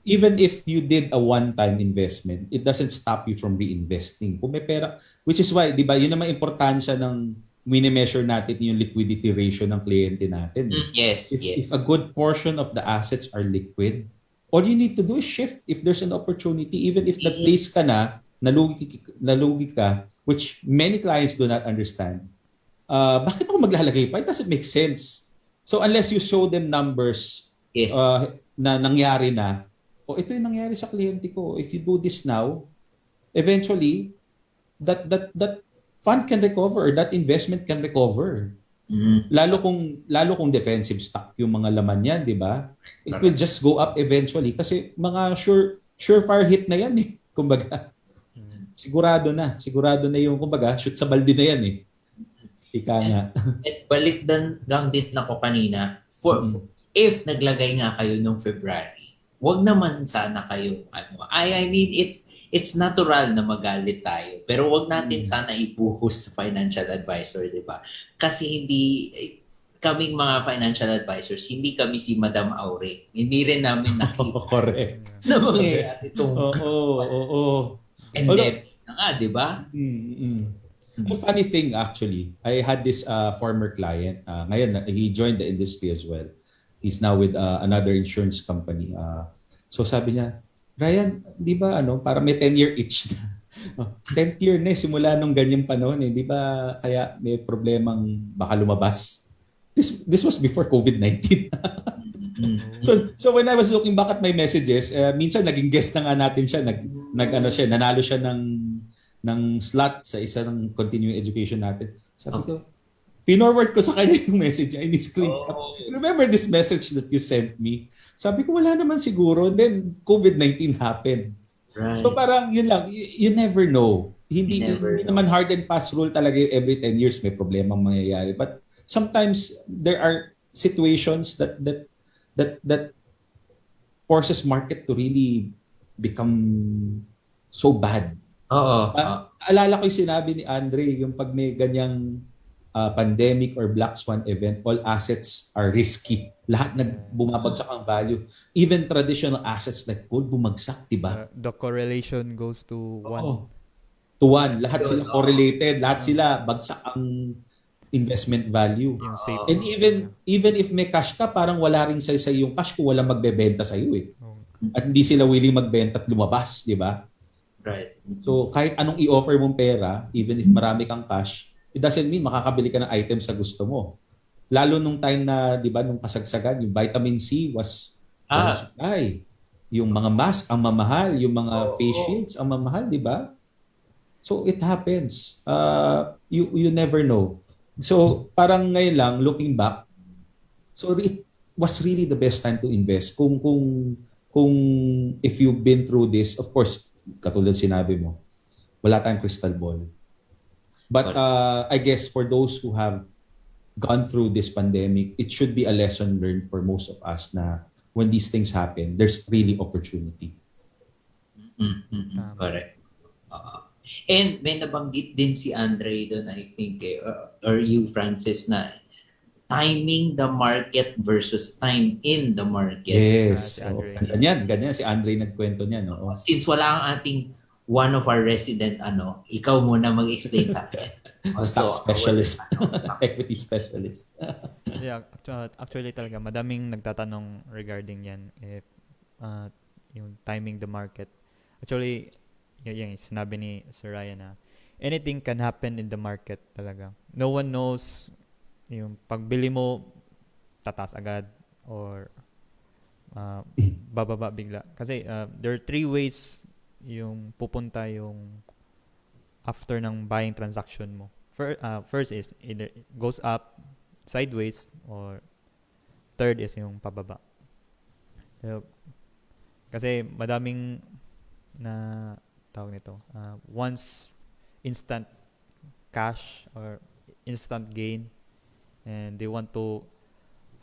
even if you did a one-time investment, it doesn't stop you from reinvesting. Kung may pera, which is why, di ba, yun naman importansya ng mini-measure natin yung liquidity ratio ng kliyente natin. Yes. If a good portion of the assets are liquid, all you need to do is shift if there's an opportunity, even if nag-place ka na, nalugi ka, which many clients do not understand. Bakit ako maglalagay pa? It doesn't make sense. So unless you show them numbers na nangyari na, ito yung nangyari sa kliyente ko. If you do this now, eventually, that fund can recover or that investment can recover. Lalo kung defensive stock yung mga laman yan, di ba? It will just go up eventually kasi mga surefire hit na yan eh. Kumbaga, sigurado na yung kumbaga, shoot sa balde na yan eh. Ika nga. At balik lang din ako kanina, if naglagay nga kayo nung February, wag naman sana kayo I mean it's natural na magalit tayo pero wag natin sana ibuhos sa financial advisor, di ba? Kasi hindi kaming mga financial advisors, hindi kami si Madam Aure. Hindi rin namin nakita. Correct. Na mangyayari itong endemic na nga, di ba? A funny thing actually, I had this former client. Ngayon, he joined the industry as well. He's now with another insurance company. So sabi niya, Ryan, di ba para may 10-year itch na. 10th year na simula nung ganyang panahon di ba kaya may problemang baka lumabas. This was before COVID-19. So when I was looking back at my messages, minsan naging guest na nga natin siya, nanalo siya ng slot sa isa ng continuing education natin. Sabi ko, pinorward ko sa kanya yung message. I screen cap. Remember this message that you sent me? Sabi ko, wala naman siguro. Then, COVID-19 happened. Right. So parang yun lang, you never know. Hindi naman hard and fast rule talaga yung every 10 years may problema mangyayari. But sometimes there are situations that forces market to really become so bad. Alala ko yung sinabi ni Andre, yung pag may ganyang pandemic or black swan event, all assets are risky. Lahat bumabagsak ang value. Even traditional assets like gold bumagsak, diba? The correlation goes to 1. To 1. Lahat sila correlated. Lahat sila bagsak ang investment value. And even if may cash ka, parang wala rin sa yung cash ko, walang magbebenta sa iyo eh. At hindi sila willing magbenta at lumabas, diba? Right. So kahit anong i-offer mong pera, even if marami kang cash, it doesn't mean makakabili ka ng items sa gusto mo. Lalo nung time na, di ba, nung kasagsagan, yung vitamin C was supply. Yung mga mask ang mamahal, yung mga face shields ang mamahal, di ba? So it happens. You never know. So parang ngayon lang, looking back, so it was really the best time to invest. Kung if you've been through this, of course, katulad sinabi mo, wala tayong crystal ball. But I guess for those who have gone through this pandemic, it should be a lesson learned for most of us na when these things happen, there's really opportunity. Correct. And may nabanggit din si Andre doon, I think, or you, Francis, na timing the market versus time in the market. Yes. Ganyan si Andre nagkwento niya. No? Since wala ang ating one of our resident, ikaw muna mag-explain sa atin. Also, stock specialist. Equity specialist. Yeah, actually talaga, madaming nagtatanong regarding yan. If yung timing the market. Actually, yung sinabi ni Sir Ryan na anything can happen in the market talaga. No one knows yung pagbili mo, tataas agad or bababa bigla. Kasi there are 3 ways yung pupunta yung after ng buying transaction mo. First is either it goes up sideways or third is yung pababa. So, kasi madaming na tawag nito. Once instant cash or instant gain and they want to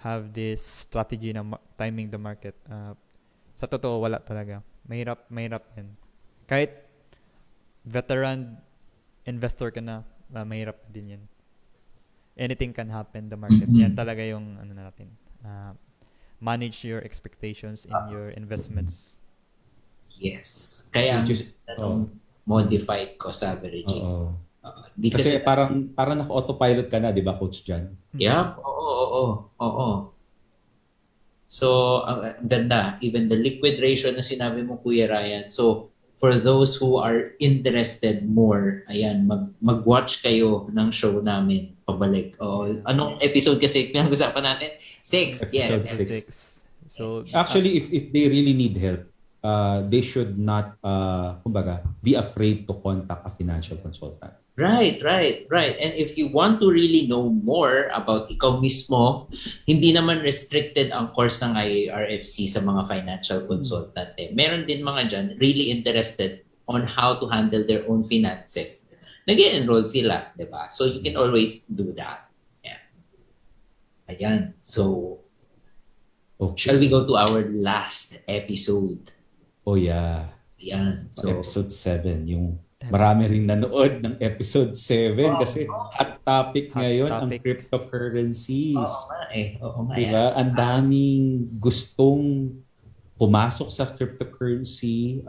have this strategy na timing the market. Sa totoo, wala talaga. Mahirap yan. Kahit veteran investor ka na, mahirap din yan. Anything can happen the market. Yan talaga yung natin. Manage your expectations in your investments. Yes. Kaya modified cost averaging. Kasi parang naka-autopilot ka na, di ba, Coach John? Yeah. Oo. So, ganda. Even the liquid ratio na sinabi mo, Kuya Ryan. So, for those who are interested more, ayan, mag-watch kayo ng show namin pabalik. Anong episode kasi pinag-usapan natin? 6. Yes. Episode 6. So, actually, if they really need help, they should not, be afraid to contact a financial consultant. Right. And if you want to really know more about ikaw mismo, hindi naman restricted ang course ng IARFC sa mga financial consultant. Meron din mga dyan really interested on how to handle their own finances. Nag-enroll sila, di ba? So you can always do that. Yeah. Ayan. So, shall we go to our last episode? Oh yeah. Ayan. So, episode 7, yung marami rin nanood ng episode 7 kasi hot topic ngayon ang cryptocurrencies. Oo nga. Diba? Ang daming gustong pumasok sa cryptocurrency.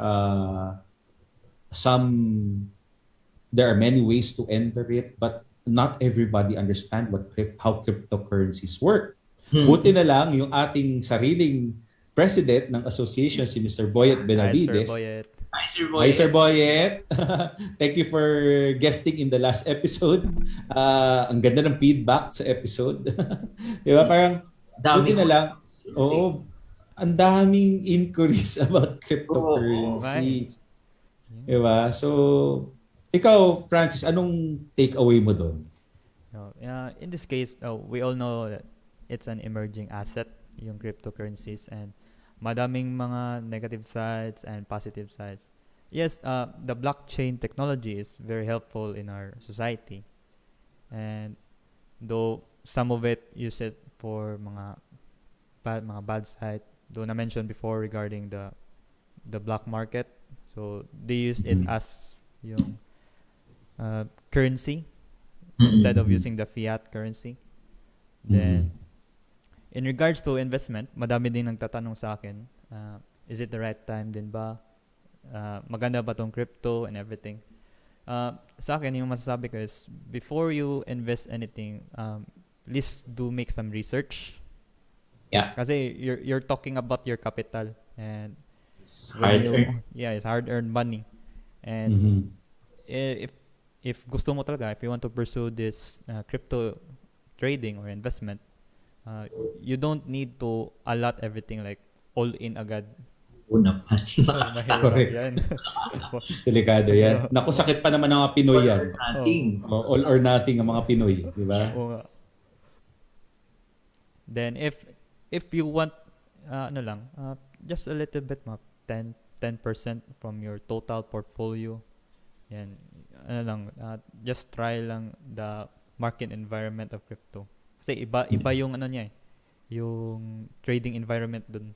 There are many ways to enter it, but not everybody understand how cryptocurrencies work. Buti na lang yung ating sariling president ng association, si Mr. Boyet Benavides. Hi, Sir Hi, Boyet. Sir Boyet. Thank you for guesting in the last episode. Ang ganda ng feedback sa episode. Di ba? Parang, buti na lang. Oo. Ang daming inquiries about cryptocurrencies. Di ba? So, ikaw, Francis, anong takeaway mo doon? In this case, we all know that it's an emerging asset, yung cryptocurrencies, and madaming mga negative sides and positive sides. Yes, the blockchain technology is very helpful in our society. And though some of it use it for mga bad side, though I mentioned before regarding the black market. So they use it as yung currency instead of using the fiat currency. Then in regards to investment, madami din nagtatanong sa akin, is it the right time din ba? Maganda ba tong crypto and everything? Sa akin, yung masasabi ko is, before you invest anything, please do make some research. Yeah. Kasi you're talking about your capital. And it's hard-earned. Yeah, it's hard-earned money. And if gusto mo talaga, if you want to pursue this crypto trading or investment, you don't need to allot everything like all in agad. Una pa. Correct. Delikado yan. Naku, sakit pa naman ng mga Pinoy yan. All or nothing ang mga Pinoy, di ba? Then if you want just a little bit, 10% from your total portfolio, yan, just try lang the market environment of crypto. Kasi iba yung yung trading environment dun.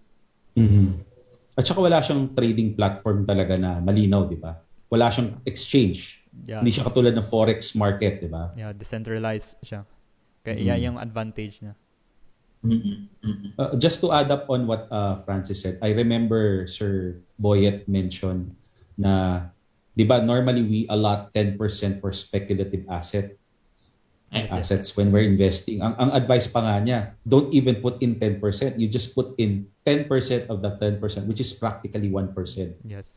At saka wala siyang trading platform talaga na malinaw, di ba? Wala siyang exchange. Yeah. Hindi siya katulad ng forex market, di ba? Yeah, decentralized siya. Kaya yung advantage niya. Just to add up on what Francis said, I remember Sir Boyet mentioned na 'Di ba normally we allot 10% for speculative assets when we're investing. Ang advice pa nga niya, don't even put in 10%. You just put in 10% of that 10%, which is practically 1%. Yes.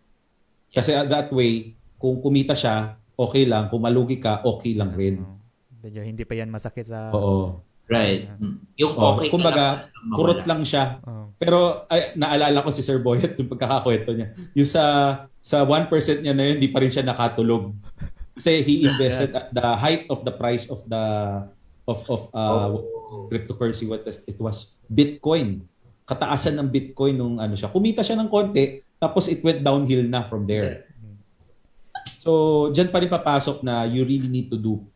Kasi that way, kung kumita siya, okay lang. Kung malugi ka, okay lang rin. Medyo hindi pa yan masakit sa... Oo. Right. Yung okay kumbaga, kurot lang siya. Pero naalala ko si Sir Boyet yung pagkakakwento niya. Yung sa 1% niya na yun, hindi pa rin siya nakatulog. Kasi he invested at the height of the price of the cryptocurrency. It was Bitcoin. Kataasan ng Bitcoin nung ano siya. Kumita siya ng konti, tapos it went downhill na from there. So, dyan pa rin papasok na you really need to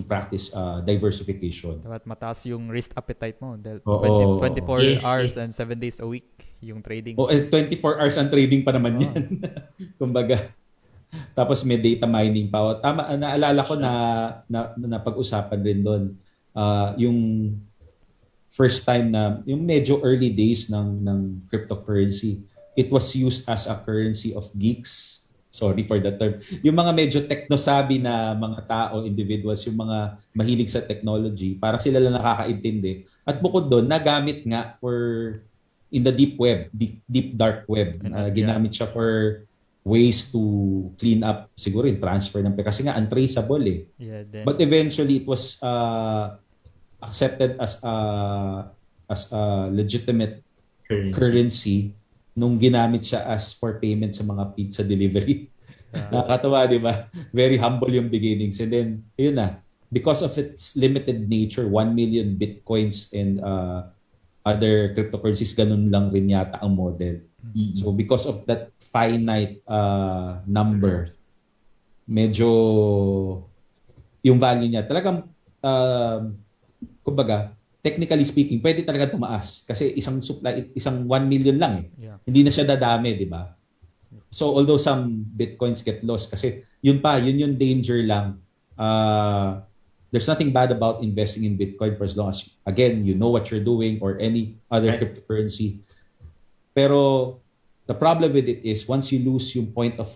practice diversification. Dapat mataas yung risk appetite mo. 24 hours and 7 days a week yung trading. 24 hours ang trading pa naman yan. Kumbaga. Tapos may data mining pa. Tama, naalala ko na pag-usapan rin doon. Yung first time na, yung medyo early days ng cryptocurrency, it was used as a currency of geeks. Sorry for the term. Yung mga medyo techno-savvy na mga tao, individuals, yung mga mahilig sa technology, para sila lang nakakaintindi. At bukod doon, nagamit nga in the deep web, deep dark web. Ginamit siya for ways to clean up, siguro yung transfer ng pera. Kasi nga, untraceable eh. Yeah, but eventually, it was accepted as a legitimate currency nung ginamit siya as for payment sa mga pizza delivery. Nakakatawa, di ba? Very humble yung beginnings. And then, yun na. Because of its limited nature, 1 million bitcoins and other cryptocurrencies, ganun lang rin yata ang model. Mm-hmm. So, because of that finite number, medyo yung value niya, talagang, kumbaga, technically speaking, pwede talaga tumaas kasi isang supply, isang 1 million lang eh. Yeah. Hindi na siya dadami, di ba? So although some bitcoins get lost kasi yun yung danger lang. There's nothing bad about investing in Bitcoin for as long as, again, you know what you're doing or any other cryptocurrency. Pero the problem with it is once you lose yung point of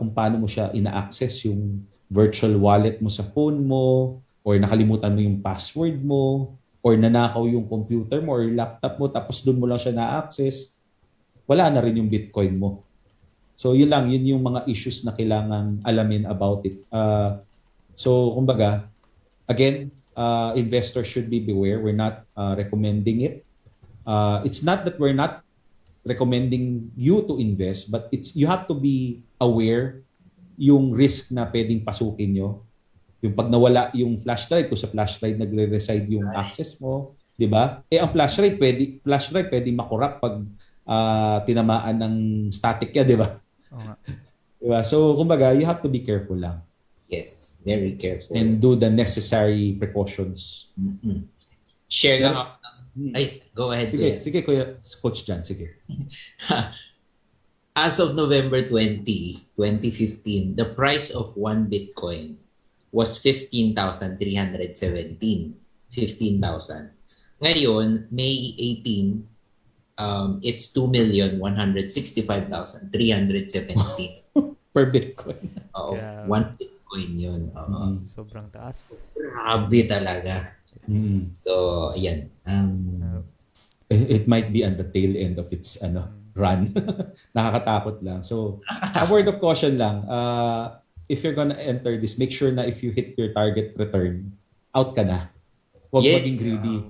kung paano mo siya ina-access, yung virtual wallet mo sa phone mo or nakalimutan mo yung password mo, or nanakaw yung computer mo or laptop mo tapos doon mo lang siya na-access, wala na rin yung Bitcoin mo. So yun yung mga issues na kailangan alamin about it. So kumbaga, again, investors should be beware. We're not recommending it. It's not that we're not recommending you to invest, but you have to be aware yung risk na pwedeng pasukin nyo. Yung pag nawala yung flash drive, kung sa flash drive nagre-reside yung access mo, di ba? Ang flash drive pwede makorrupt pag tinamaan ng static ya, di ba? Diba? So, kumbaga, you have to be careful lang. Yes, very careful. And do the necessary precautions. Mm-hmm. Share lang ako. Go ahead. Sige, Kuya Coach Jan, sige. As of November 20, 2015, the price of 1 Bitcoin was 15,317. 15,000. Ngayon, May 18, it's 2,165,317. Per Bitcoin. Oo, 1 Bitcoin yun. Sobrang taas. Grabe talaga. So, ayan. It might be on the tail end of its run. Nakakatakot lang. So, a word of caution lang. If you're gonna enter this, make sure na if you hit your target return, out ka na. Huwag maging greedy.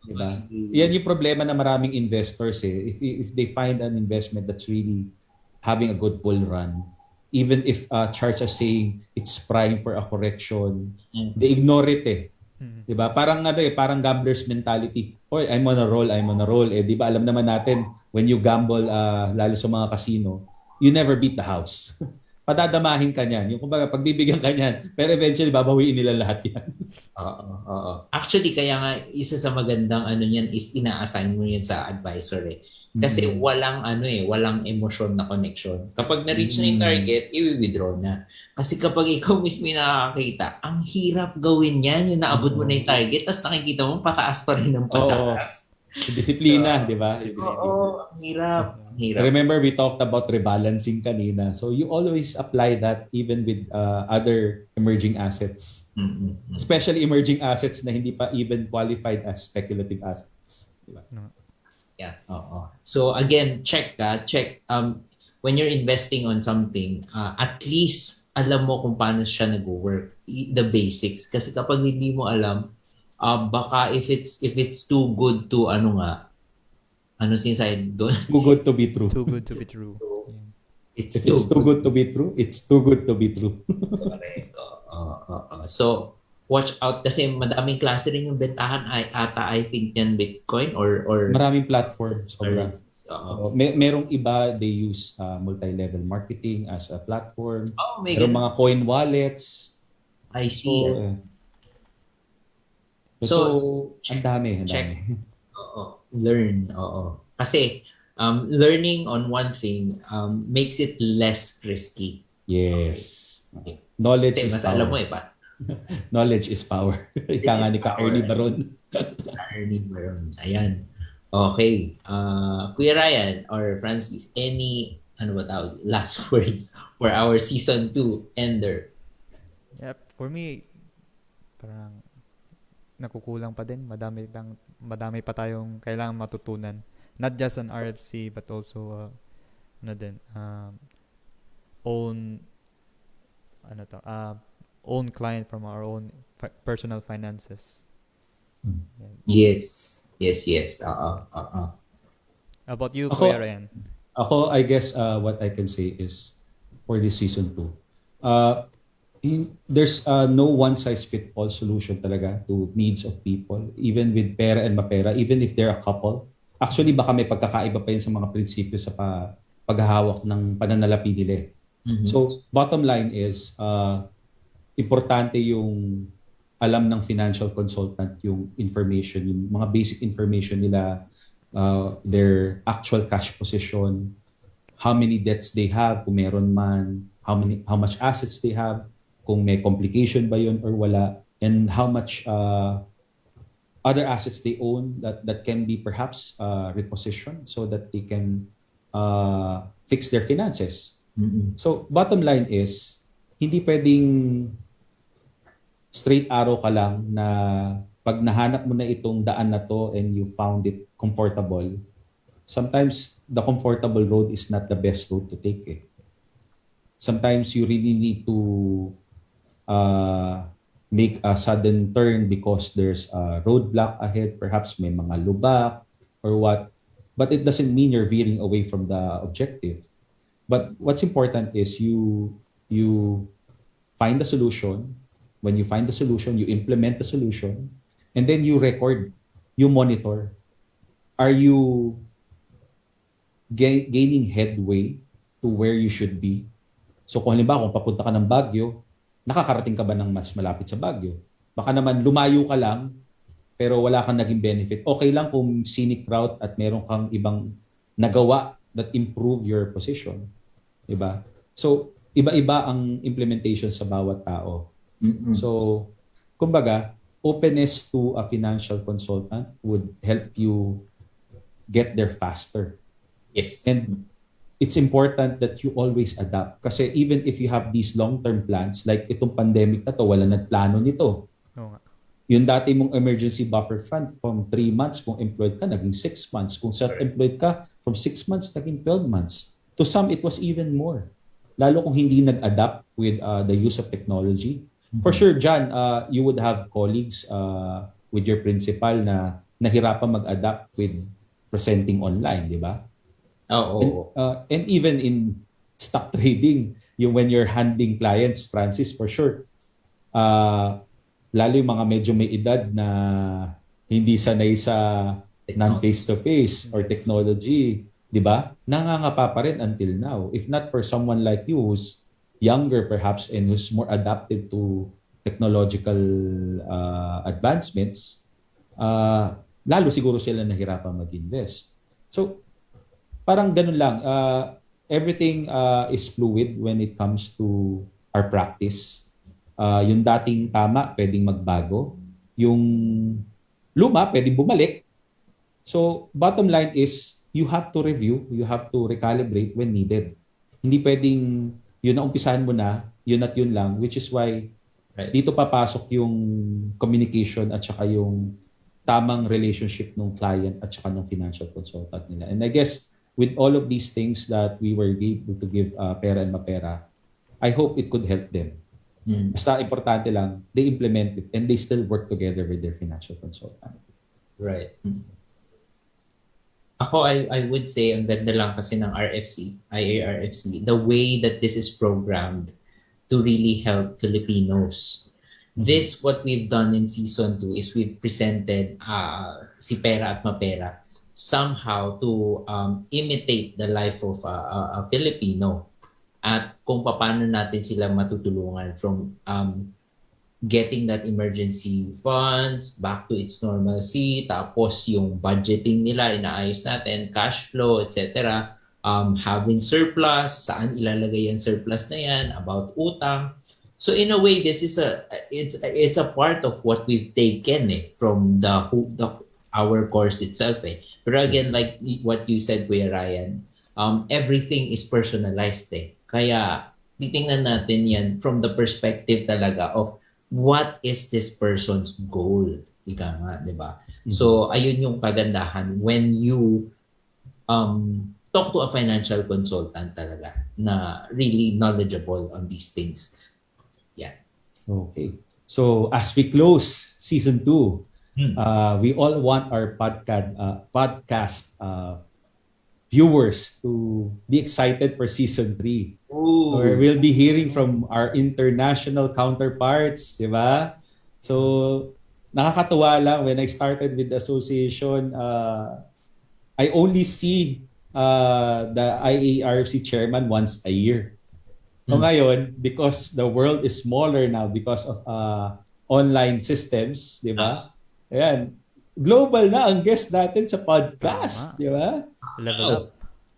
Diba? Yan yung problema na maraming investors eh. If they find an investment that's really having a good bull run, even if charts are saying it's prime for a correction, they ignore it eh. Diba? Parang parang gambler's mentality. Oy, I'm on a roll. Eh, diba alam naman natin when you gamble, lalo sa mga casino, you never beat the house. Padadamahin ka niyan. Yung kumbaga, pagbibigyan ka niyan, pero eventually, babawiin nila lahat yan. Oo. Actually, kaya nga, isa sa magandang niyan is ina-assign mo yun sa advisor eh. Kasi walang emosyon na connection. Kapag na-reach na yung target, i-withdraw na. Kasi kapag ikaw mismo nakakita, ang hirap gawin yan, yung naabot mo na yung target, tapos nakikita mo, pataas pa rin ng pataas. Disiplina, di ba? Oo, ang hirap. Remember, we talked about rebalancing kanina. So you always apply that even with other emerging assets. Especially emerging assets na hindi pa even qualified as speculative assets. Diba? Yeah. So again, check when you're investing on something, at least alam mo kung paano siya nag-work, the basics. Kasi kapag hindi mo alam, baka if it's too good to sinasabi doon? Too good to be true. Too good to be true. If it's too good to be true, it's too good to be true. Correct. So, watch out kasi madaming klase rin yung bentahan I think yan Bitcoin or maraming platform. Sobra. Merong iba, they use multi-level marketing as a platform. Merong mga coin wallets. I see. So ang dami. Learn. Kasi learning on one thing makes it less risky. Yes. Okay. Knowledge is power. Alam mo pa. Knowledge is power. Ika nga ni Ernie Baron. Ernie Baron. Ayan. Okay. Kuya Ryan or Francis, any last words for our season 2 ender? Yep. For me, parang nakukulang pa din. Madami pa tayong kailangan matutunan. Not just an RFC but also own client from our own personal finances. Yes. How about you, Kuya Ryan? Ako, I guess what I can say is for this season 2, there's no one-size-fits-all solution talaga to needs of people. Even with Pera and MaPera, even if they're a couple. Actually, baka may pagkakaiba pa yun sa mga prinsipyo sa paghahawak ng pananalapi nila. So, bottom line is, importante yung alam ng financial consultant yung information, yung mga basic information nila, their actual cash position, how many debts they have, kung meron man, how much assets they have, kung may complication ba yun or wala, and how much other assets they own that can be perhaps repositioned so that they can fix their finances. So bottom line is, hindi pwedeng straight arrow ka lang na pag nahanap mo na itong daan na to and you found it comfortable, sometimes the comfortable road is not the best road to take. Sometimes you really need to make a sudden turn because there's a roadblock ahead, perhaps may mga lubak or what, but it doesn't mean you're veering away from the objective. But what's important is you find the solution. When you find the solution, you implement the solution, and then you record, you monitor. Are you gaining headway to where you should be? So kung halimbawa, kung papunta ka ng Baguio, nakakarating ka ba ng mas malapit sa Baguio? Baka naman lumayo ka lang, pero wala kang naging benefit. Okay lang kung scenic route at meron kang ibang nagawa that improve your position. Diba? So, iba-iba ang implementation sa bawat tao. So, kumbaga, openness to a financial consultant would help you get there faster. Yes. And it's important that you always adapt. Kasi even if you have these long-term plans, like itong pandemic na to, wala nagplano nito. Yung dati mong emergency buffer fund from 3 months, kung employed ka, naging 6 months. Kung self-employed ka, from 6 months, naging 12 months. To some, it was even more. Lalo kung hindi nag-adapt with the use of technology. For sure, John, you would have colleagues with your principal na nahirapan mag-adapt with presenting online, di ba? And even in stock trading, yung when you're handling clients, Francis, for sure, lalo yung mga medyo may edad na hindi sanay sa non-face-to-face or technology, di ba? Nangangapa pa rin until now. If not for someone like you who's younger perhaps and who's more adapted to technological advancements, lalo siguro sila nahirapan mag-invest. So, parang ganun lang. Everything is fluid when it comes to our practice. Yung dating tama, pwedeng magbago. Yung luma, pwedeng bumalik. So, bottom line is, you have to review, you have to recalibrate when needed. Hindi pwedeng, yun na umpisahan mo na, yun at yun lang, which is why dito papasok yung communication at saka yung tamang relationship ng client at saka ng financial consultant nila. And I guess, with all of these things that we were able to give Pera and MaPera, I hope it could help them. Basta importante lang, they implement it and they still work together with their financial consultant. Right. Ako, I would say, ang ganda lang kasi ng RFC, IARFC, the way that this is programmed to really help Filipinos. This, what we've done in Season 2 is we've presented si Pera at MaPera somehow to imitate the life of a Filipino at kung paano natin sila matutulungan from getting that emergency funds back to its normalcy, tapos yung budgeting nila, inaayos natin, cash flow, etc. Having surplus, saan ilalagay yung surplus na yan, about utang. So in a way, this is it's a part of what we've taken from our course itself. Pero again, like what you said, Kuya Ryan, everything is personalized. Kaya titingnan natin yan from the perspective talaga of what is this person's goal. Ika nga, di ba? So ayun yung kagandahan when you talk to a financial consultant talaga na really knowledgeable on these things. Yeah. Okay. So as we close Season 2, we all want our podcast viewers to be excited for Season 3. Where we'll be hearing from our international counterparts, di ba? So, nakakatuwa lang when I started with the association, I only see the IARFC chairman once a year. So ngayon, because the world is smaller now because of online systems, di ba? Ayan, global na ang guest natin sa podcast, di ba? Level up.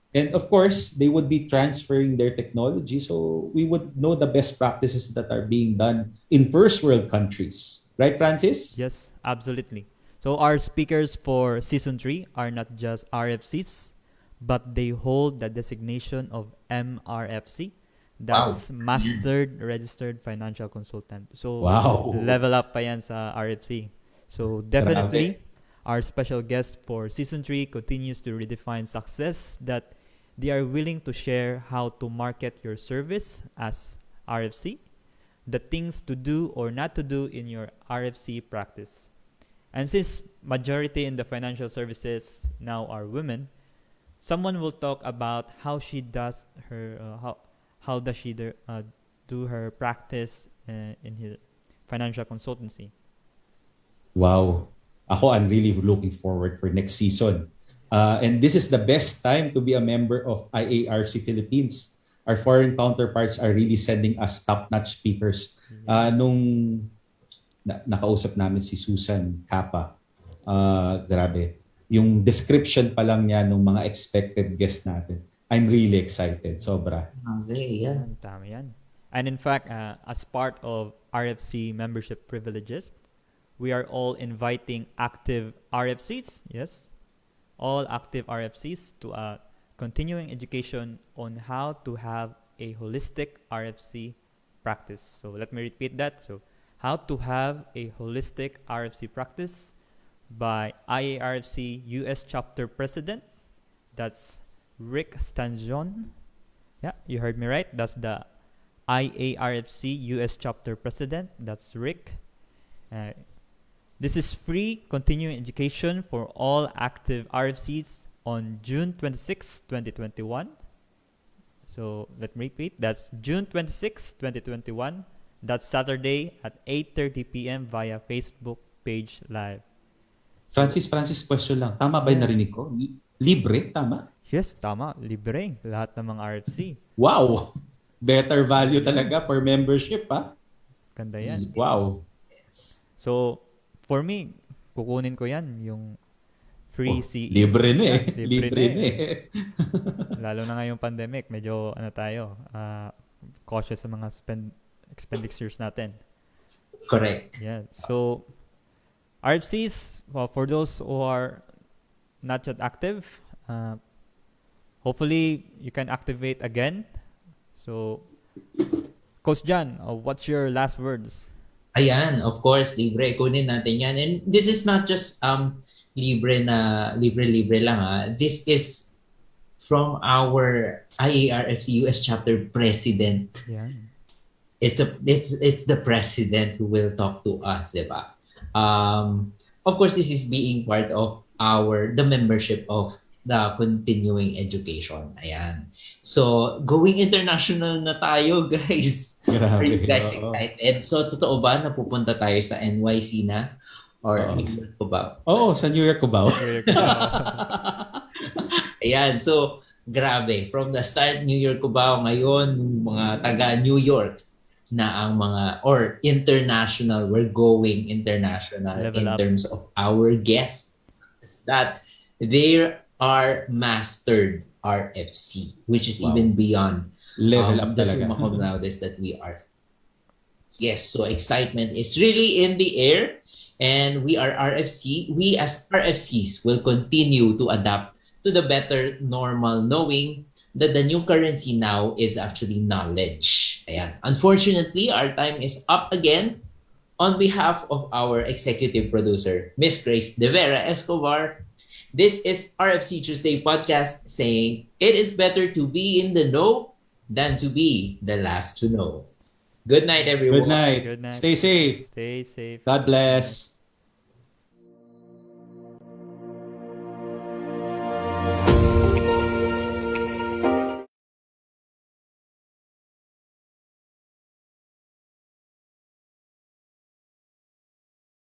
And of course, they would be transferring their technology, so we would know the best practices that are being done in first world countries. Right, Francis? Yes, absolutely. So our speakers for Season 3 are not just RFCs, but they hold the designation of MRFC. That's Mastered Registered Financial Consultant. So level up pa yan sa RFC. So definitely, our special guest for Season 3 continues to redefine success, that they are willing to share how to market your service as RFC, the things to do or not to do in your RFC practice. And since majority in the financial services now are women, someone will talk about how she does her how does she do her practice in her financial consultancy. Wow. Ako, I'm really looking forward for next season. And this is the best time to be a member of IARC Philippines. Our foreign counterparts are really sending us top-notch speakers. Nung nakausap namin si Susan Capa, grabe. Yung description pa lang niya ng mga expected guests natin. I'm really excited. Sobra. Okay, yeah. Tama yan. And in fact, as part of RFC membership privileges, we are all inviting active RFCs, yes, all active RFCs to a continuing education on how to have a holistic RFC practice. So let me repeat that. So how to have a holistic RFC practice by IARFC US Chapter President. That's Rick Stanjon. Yeah, you heard me right. That's the IARFC US Chapter President. That's Rick. This is free continuing education for all active RFCs on June 26, 2021. So let me repeat. That's June 26, 2021. That's Saturday at 8:30 p.m. via Facebook page live. Francis, question lang. Tama ba yung narinig ko? Libre? Tama? Yes, tama. Libre. Lahat ng mga RFC. Wow! Better value talaga for membership, ha? Ganda yan. Wow. So, for me, kukunin ko yan, yung free CE. Libre na eh. Libre na eh. Lalo na ngayong pandemic, medyo cautious sa mga expenditures natin. Correct. Yeah. So, RFCs, for those who are not yet active. Hopefully, you can activate again. So, Coach Jan, what's your last words? Ayan, of course, libre. Kunin natin yan. And this is not just libre lang. This is from our IARFC US chapter president. Yeah. It's the president who will talk to us, diba? Of course, this is being part of the membership of the continuing education. Ayan. So, going international na tayo, guys. Are you guys excited? So, totoo ba na pupunta tayo sa NYC na? Or New York Cubao? Oo, sa New York Cubao. Ayan. So, grabe. From the start, New York Cubao, ngayon, mga taga New York na ang mga, or international, we're going international Level in up. terms of our guests. That they are mastered RFC, which is even beyond level up the talaga. summa cum laudes that we are. Yes, so excitement is really in the air, and we are RFC. We as RFCs will continue to adapt to the better normal, knowing that the new currency now is actually knowledge. Ayan. Unfortunately, our time is up again. On behalf of our executive producer, Miss Grace De Vera Escobar, this is RFC Tuesday Podcast saying it is better to be in the know than to be the last to know. Good night, everyone. Good night. Good night. Stay safe. Stay safe. God bless.